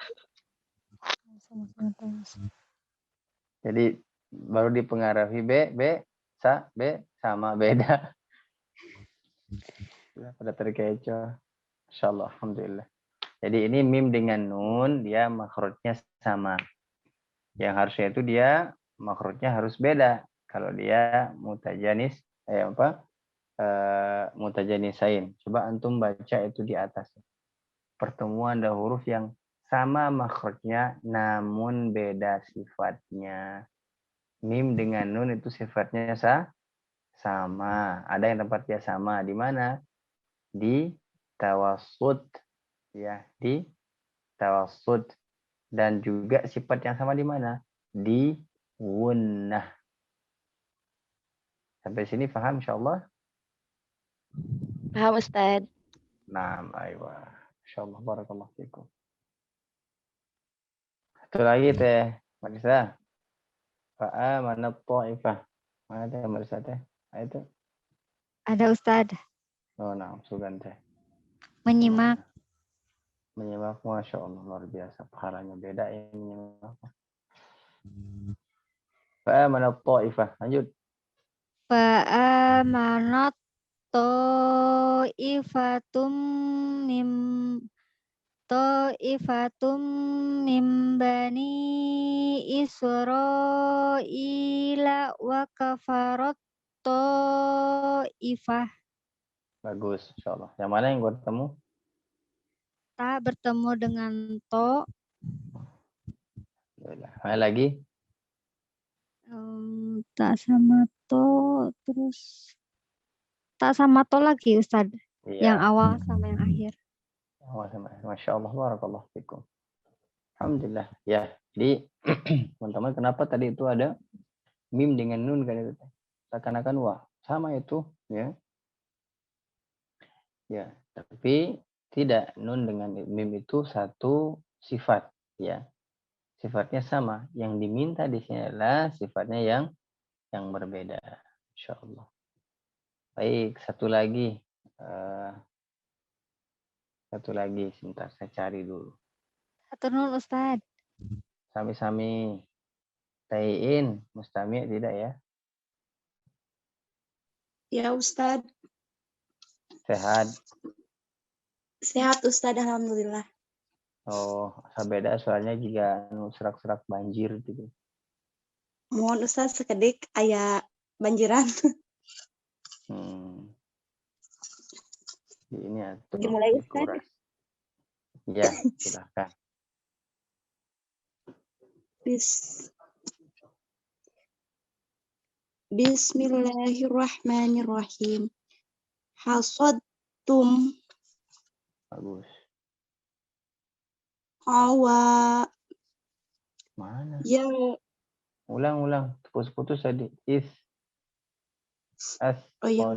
Jadi baru dipengaruhi B sama beda. Pada terkecoh. Insyaallah, alhamdulillah. Jadi ini mim dengan nun, dia makhrajnya sama. Yang harusnya itu dia makhrajnya harus beda. Kalau dia mutajanis, mutajanisain. Coba antum baca itu di atas. Pertemuan ada huruf yang sama makhrajnya namun beda sifatnya. Mim dengan nun itu sifatnya sama. Ada yang tempat dia sama. Di mana? Di tawassut. Ya, di tawassut. Dan juga sifat yang sama di mana? Di gunnah. Sampai sini paham insyaallah? Paham Ustaz? Naam, aywa. Insyaallah, barakallahu fikum. Satu lagi teh, Marisa. Fa'a mana ta'ifah. Mana teh Marisa teh? Itu. Ada Ustaz. Oh, naam, sugan teh. Menyimak. Menyimak, Masya Allah, luar biasa. Pahalanya beda ya menyimak. Fa'a mana ta'ifah. Lanjut. Fa'amanat ta'ifatum mim bani Israila wa kafarat ta'ifah. Bagus, insyaallah. Yang mana yang gua ketemu? Ta bertemu dengan to. Mana lagi? Tak sama to, terus tak sama to lagi Ustaz. Iya. Yang awal sama yang akhir. Masya Allah, barakallahu fikum. Alhamdulillah. Ya, jadi teman-teman, kenapa tadi itu ada mim dengan nun kan itu? Seakan-akan wah sama itu, ya. Ya, tapi tidak, nun dengan mim itu satu sifat, ya. Sifatnya sama. Yang diminta di sini adalah sifatnya yang berbeda. Insyaallah. Baik, satu lagi. Sebentar saya cari dulu. Satu nun Ustaz. Sami-sami. Tayin, mustami' tidak ya? Ya Ustadz. Sehat. Sehat Ustadz, alhamdulillah. Oh, beda soalnya jika serak-serak banjir gitu. Mohon Ustadz sekedik aya banjiran. Ini atuh. Dimulai Ustadz. Ya, silakan. Bismillahirrahmanirrahim. Hasadtum. Bagus. Awa. Mana? Ya. Ulang. Putus-putus tadi. Oh ya.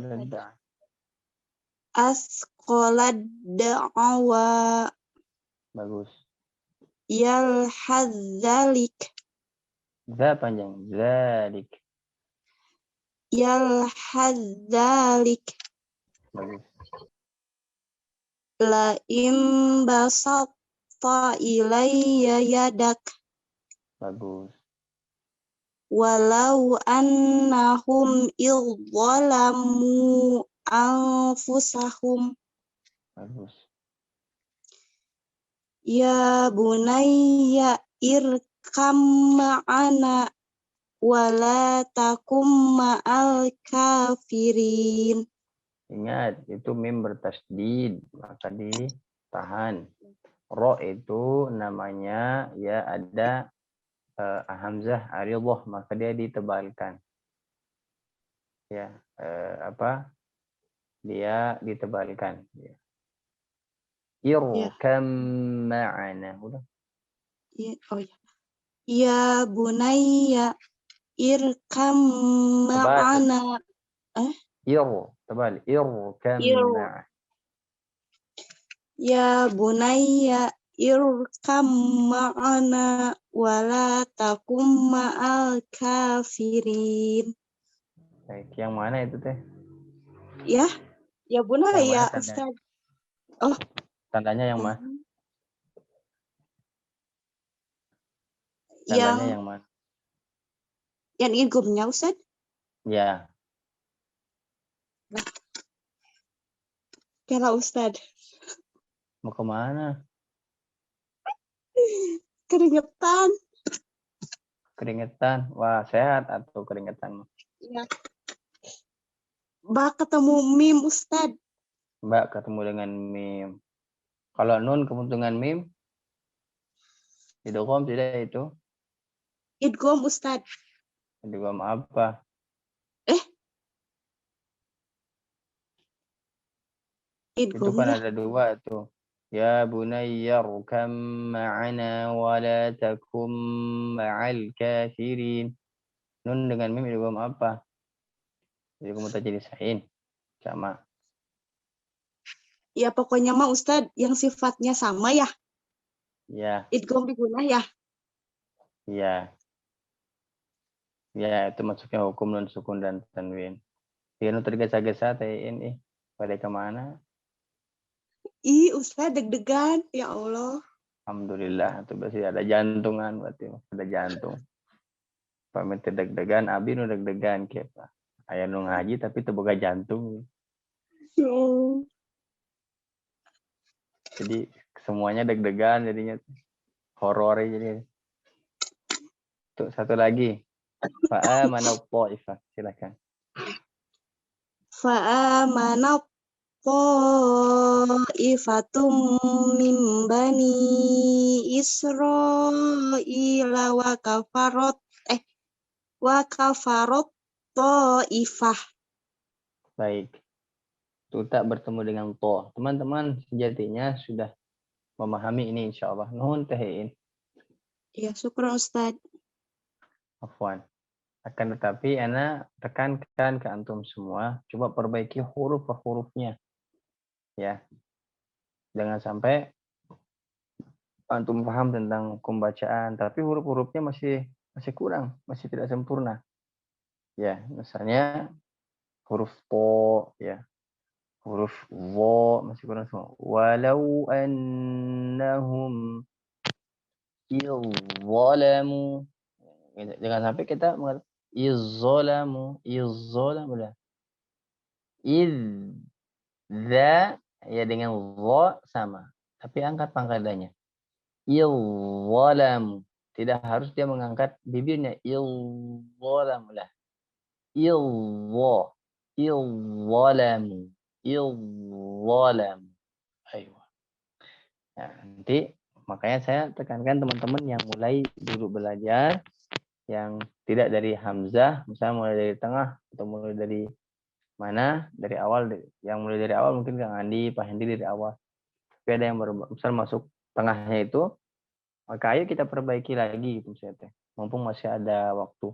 Asqalad da'awa. Bagus. Yalhadzalik. Za panjang. Zalik. Yalhadzalik. Bagus. La imbasatta ilayya yadak. Bagus. Walau annahum idzalamu anfusahum. Bagus. Ya bunayya irkam ma'ana wala takum ma'al kafirin. Ingat, itu mim bertasdid, maka ditahan. Ro itu namanya ya ada hamzah aridhah, maka dia ditebalkan. Ya, dia ditebalkan. Ya. Irkam ma'ana. Udah. Oh ya. Ya bunayya irkam ma'ana. Irkam ma'ana. Ya bunayya irkam ma'ana wala takum ma'al kafirin. Baik, yang mana itu teh? Ya, ya Yang bunayya mana tanda? Ustaz. Oh, Tandanya yang mana? yang Tandanya yang mana? yang idghamnya Ustaz. Ya, Kira Ustaz. mau kemana? Keringetan. Keringetan. Wah, sehat atau keringetan? Ya. Bak ketemu mim Ustaz. Mbak ketemu dengan mim. Kalau nun ketemu dengan mim, idgham tidak itu? Idgham Ustaz. Idgham apa? Itu Idgham kan ya. ada dua tuh. Ya bunayya rukam ma'ana wa la takum ma'al kafirin. Nun dengan mim idgham apa? Idgham mutajaddid sama. Ya pokoknya mah Ustaz yang sifatnya sama ya. Ya, Idgham diguna ya. ya. Ya, itu masuknya hukum nun sukun dan tanwin. Dia nu tergesa-gesa teh ini. Pada kemana? Ih Ustaz deg-degan. Ya Allah. Alhamdulillah, itu berarti ada jantungan berarti ada jantung. Pamit deg-degan, abi nu deg-degan kita. Aya nu ngaji tapi teu boga jantung. Oh. Jadi semuanya deg-degan jadinya horor jadi. Tuh satu lagi. Fa'amana ta'ifah. Silakan. Fa'amana ta'ifatum min bani Israila wa kafarot ta'ifah. Baik. Itu tak bertemu dengan to. Teman-teman sejatinya sudah memahami ini insyaallah. Nuhun tehin. Ya syukur Ustaz. Afwan. Akan tetapi ana tekankan ke antum semua, coba perbaiki huruf per hurufnya. Ya. Jangan sampai antum paham tentang hukum bacaan, tapi huruf-hurufnya masih kurang, masih tidak sempurna. Ya, misalnya huruf to, ya. Huruf wo masih kurang semua. Walau annahum izzalamu. Jangan sampai kita mengatakan izzalamu dah. Idza ya dengan dha sama, tapi angkat pangkadanya. Izzalamu. Tidak harus dia mengangkat bibirnya. Izzalamu lah. Izzalamu. Izzalamu. Ayo. Nah, nanti makanya saya tekankan teman-teman yang mulai dulu belajar yang tidak dari hamzah, misalnya mulai dari tengah atau mulai dari mana, dari awal, yang mulai dari awal mungkin Kang Andi, Pak Hendi dari awal. Tapi ada yang baru misal masuk tengahnya itu, maka ayo kita perbaiki lagi gitu misalnya. Mumpung masih ada waktu.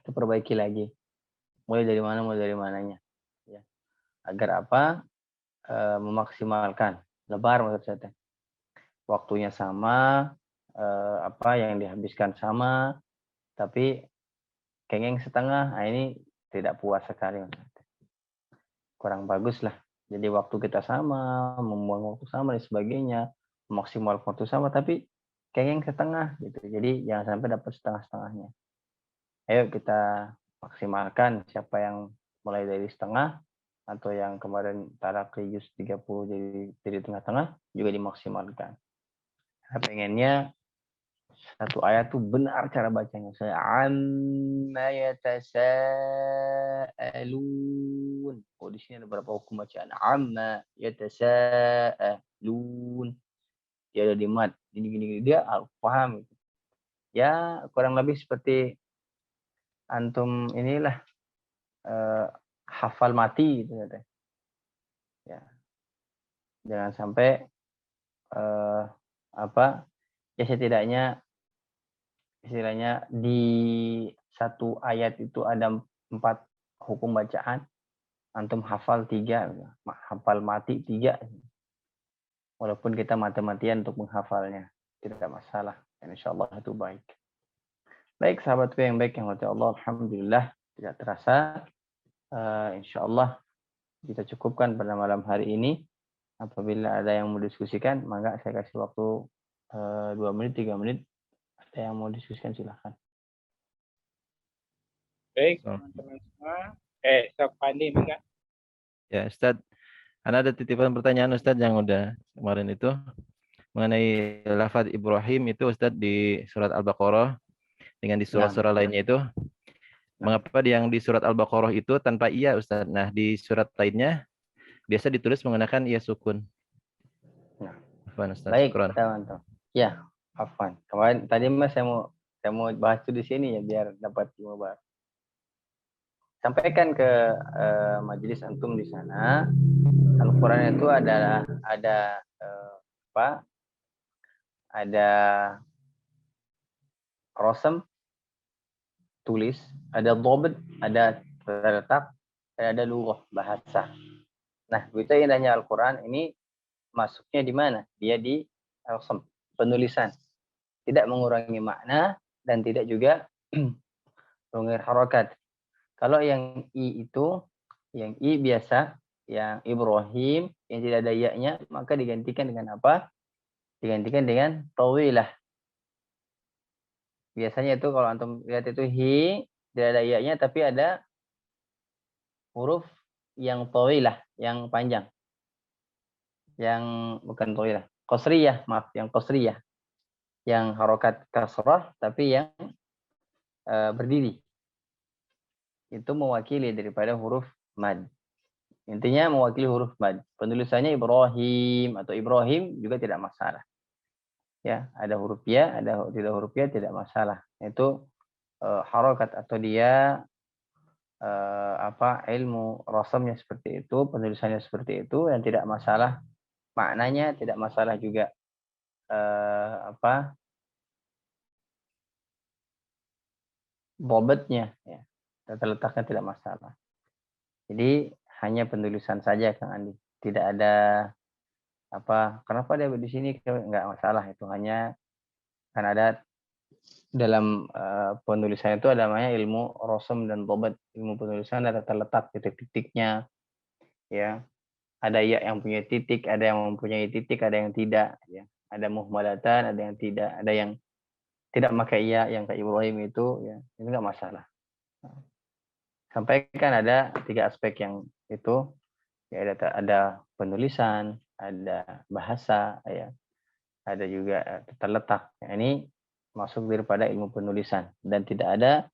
Kita perbaiki lagi. Mulai dari mana, mulai dari mananya. Ya. Agar apa? Memaksimalkan. Lebar maksud saya. Waktunya sama, apa yang dihabiskan sama, tapi kengeng setengah, nah ini tidak puas sekali. Kurang bagus lah. Jadi waktu kita sama, membuang waktu sama dan sebagainya, maksimal waktu sama, tapi kengeng setengah gitu. Jadi jangan sampai dapat setengah-setengahnya. Ayo kita maksimalkan siapa yang mulai dari setengah atau yang kemarin talaqi juz 30 jadi tengah-tengah juga dimaksimalkan. Saya pengennya satu ayat tuh benar cara bacanya. Saya amma yatasaalun. Oh, di sini ada beberapa hukum bacaan. Amma yatasaalun. Dia ada di mat. Gini. Dia paham. Ya, kurang lebih seperti antum inilah hafal mati gitu ya. Jangan sampai ya setidaknya istilahnya di satu ayat itu ada 4 hukum bacaan, antum hafal 3, hafal mati 3. walaupun kita mati-matian untuk menghafalnya, tidak masalah. Insya Allah itu baik. Baik sahabatku yang baik yang Allah, alhamdulillah tidak terasa. Insya Allah kita cukupkan pada malam hari ini. Apabila ada yang mau diskusikan, maka saya kasih waktu 2 menit, 3 menit. Ada yang mau diskusikan silahkan. Baik, teman-teman semua. Sok Pandi, enggak? Ya, Ustadz. Ada titipan pertanyaan Ustadz yang udah kemarin itu mengenai lafaz Ibrahim itu Ustadz di surat Al-Baqarah dengan di surat-surat lainnya itu. Mengapa yang di surat Al-Baqarah itu tanpa iya Ustadz? Nah, di surat lainnya biasa ditulis menggunakan iya sukun. Nah, Afwan, Ustaz. baik, Syukran. teman-teman. Ya, afwan. Kemarin tadi Mas saya mau bahas itu di sini ya biar dapat ilmu baru. Sampaikan ke majelis antum di sana. Al-Qur'an itu ada ada rosem tulis, ada dhabt, ada terletak, dan ada lughah bahasa. Nah, begitu indahnya Al-Qur'an ini masuknya di mana? Dia di rosem, penulisan. Tidak mengurangi makna dan tidak juga mengurangi harokat. Kalau yang i itu, yang i biasa, yang Ibrahim, yang tidak ada ya-nya, maka digantikan dengan apa? Digantikan dengan tawilah. Biasanya itu kalau antum lihat itu hi, tidak ada ya-nya, tapi ada huruf yang tawilah, yang panjang. Yang bukan tawilah, qasriyah, maaf, yang qasriyah. Yang harokat kasrah, tapi yang berdiri. Itu mewakili daripada huruf mad. Intinya mewakili huruf mad. Penulisannya Ibrahim atau Ibrahim juga tidak masalah. Ya, ada huruf ya, ada tidak huruf ya tidak masalah. Itu harokat atau dia ilmu rasamnya seperti itu, penulisannya seperti itu yang tidak masalah. Maknanya tidak masalah juga bobotnya ya. Terletaknya tidak masalah. Jadi hanya penulisan saja Kang Andi. Tidak ada kenapa dia di sini enggak masalah, itu hanya kan ada dalam penulisan itu ada namanya ilmu rosem dan bobat. Ilmu penulisan ada terletak titik-titiknya ya. Ada ya yang punya titik, ada yang mempunyai titik, ada yang tidak ya. Ada muhmalatan, ada yang tidak, ada yang tidak pakai ya yang kayak Ibrahim itu ya. Itu enggak masalah. Sampaikan ada 3 aspek yang itu ya, ada penulisan, ada bahasa ya, ada juga terletak. Ya, ini masuk daripada ilmu penulisan dan tidak ada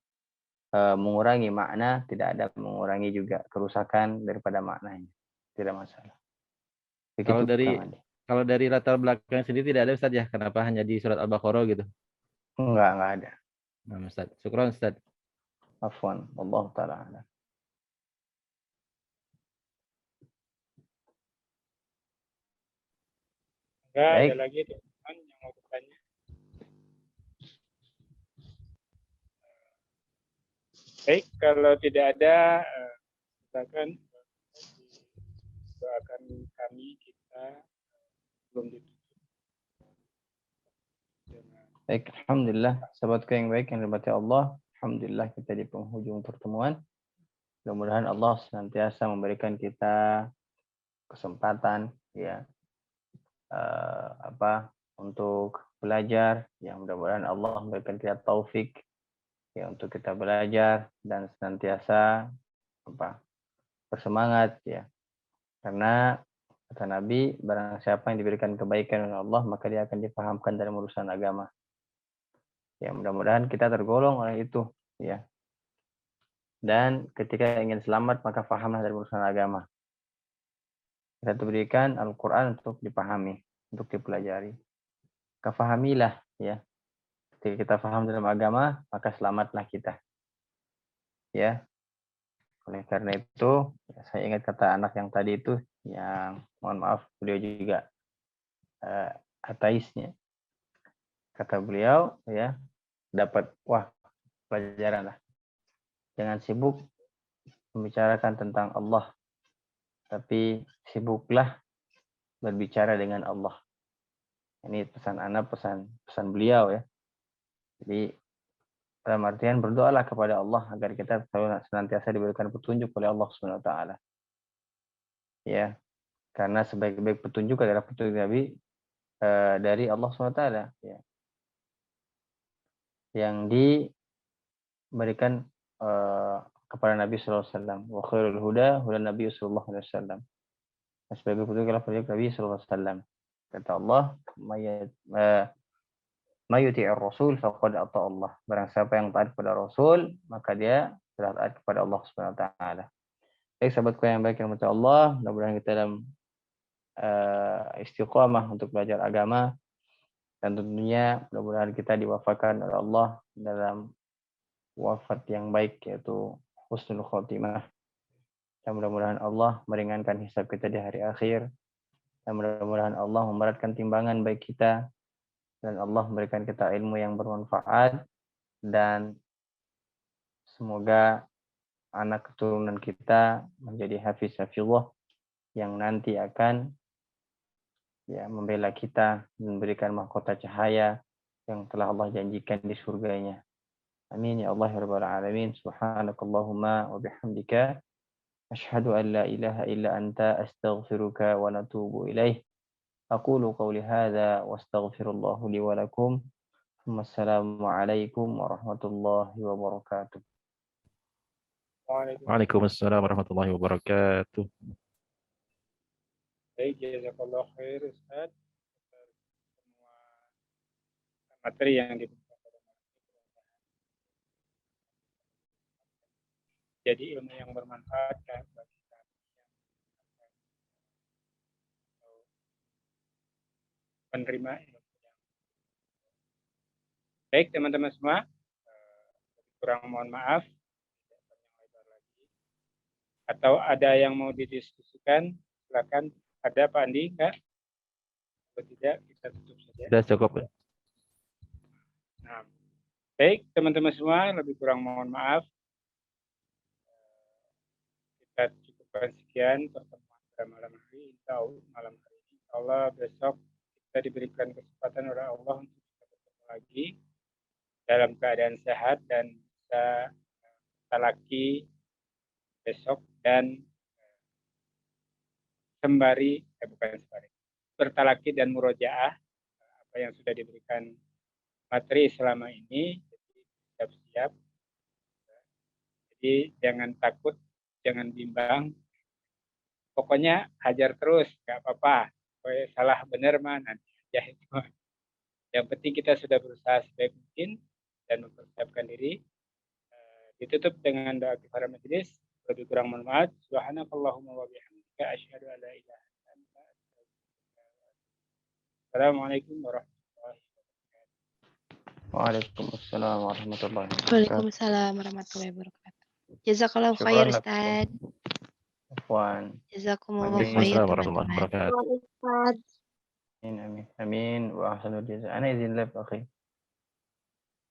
mengurangi makna, tidak ada mengurangi juga kerusakan daripada maknanya. Tidak masalah. Begitu Kalau dari latar belakang sendiri tidak ada Ustaz ya, kenapa hanya di surat Al-Baqarah gitu? Enggak ada. Nah, Ustaz. Syukran Ustaz. Afwan, Allah taala. Enggak, ada lagi teman yang mau bertanya. Baik, kalau tidak ada, silakan doakan kami kita belum ditutup. Baik, alhamdulillah, sahabatku yang baik yang dirahmati Allah, alhamdulillah kita di penghujung pertemuan. Mudah-mudahan Allah senantiasa memberikan kita kesempatan ya untuk belajar, yang mudah-mudahan Allah memberikan kita taufik ya untuk kita belajar dan senantiasa bersemangat ya. Karena kata Nabi, barang siapa yang diberikan kebaikan oleh Allah, maka dia akan dipahamkan dalam urusan agama. Ya, mudah-mudahan kita tergolong oleh itu ya. Dan ketika ingin selamat, maka fahamlah dari urusan agama. Kita diberikan Al-Quran untuk dipahami, untuk dipelajari. Kefahamilah ya. Ketika kita paham dalam agama, maka selamatlah kita. Ya. Oleh karena itu, ya, saya ingat kata anak yang tadi itu, yang mohon maaf, beliau juga ateisnya. Kata beliau, ya, dapat, pelajaran lah. Jangan sibuk membicarakan tentang Allah, tapi sibuklah berbicara dengan Allah. Ini pesan ana, pesan beliau ya. Jadi dalam artian berdoalah kepada Allah agar kita senantiasa diberikan petunjuk oleh Allah Subhanahu wa taala. Ya. Karena sebaik-baik petunjuk adalah petunjuk Nabi dari Allah Subhanahu wa taala ya. Yang diberikan kepada Nabi sallallahu alaihi wasallam. Wa khairul huda Nabi sallallahu alaihi wasallam. Sebagai petunjuk adalah petunjuk Nabi sallallahu alaihi wasallam. Kata Allah, "Ma yuti'ir rasul faqad ata Allah." Barang siapa yang taat kepada Rasul, maka dia telah taat kepada Allah Subhanahu wa taala. Baik sahabatku yang baik yang mata Allah, mudah-mudahan kita dalam istiqamah untuk belajar agama, dan tentunya mudah-mudahan kita diwafatkan oleh Allah dalam wafat yang baik, yaitu husnul khotimah. Dan mudah-mudahan Allah meringankan hisab kita di hari akhir, dan mudah-mudahan Allah memberatkan timbangan baik kita, dan Allah memberikan kita ilmu yang bermanfaat, dan semoga anak keturunan kita menjadi hafiz-hafizullah yang nanti akan membela kita, memberikan mahkota cahaya yang telah Allah janjikan di surganya. Amin ya Allah ya rabbal alamin. Subhanakallahumma wa bihamdika asyhadu an la ilaha illa anta astaghfiruka wa natubu ilaih. Aqulu qawli hadza wa astaghfirullahu li wa lakum. Wassalamu alaikum warahmatullahi wabarakatuh. Waalaikumsalam warahmatullahi wabarakatuh. Baik, jazakallah khair Ustaz atas semua materi yang diberikan pada malam ini. Jadi ilmu yang bermanfaat kan bagi kami yang penerima ilmu yang baik teman-teman semua. Kurang mohon maaf, tidak panjang lebar lagi. Atau ada yang mau didiskusikan, silakan. Ada Pak Andi, Kak? Kalau tidak, kita tutup saja. Sudah cukup. Nah, baik teman-teman semua, lebih kurang mohon maaf. Kita cukupkan sekian pertemuan pada malam hari. Malam hari ini, insya Allah besok kita diberikan kesempatan oleh Allah untuk kita bertemu lagi dalam keadaan sehat dan bisa talaki besok dan bertalaki dan murojaah apa yang sudah diberikan materi selama ini. Jadi siap-siap. Jadi jangan takut, jangan bimbang. Pokoknya hajar terus, nggak apa-apa. Pokoknya salah benar mah nanti aja itu. Yang penting kita sudah berusaha sebaik mungkin dan mempersiapkan diri. Ditutup dengan doa kifaratul majelis. Lebih kurang mohon maaf. Subhanakallahumma wa bihamdika asyhadu an la ilaha illa anta astaghfiruka wa atubu ilaik. Assalamualaikum warahmatullahi wabarakatuh. Waalaikumsalam warahmatullahi wabarakatuh. Waalaikumsalam warahmatullahi wabarakatuh. Jazakallahu khair Ustaz. Afwan. Jazakumullah khair Waalaikumsalam warahmatullahi teman-teman. wabarakatuh. Ustaz. Amin amin. Amin wa ahsanul jazaa. Ana izin live akhi.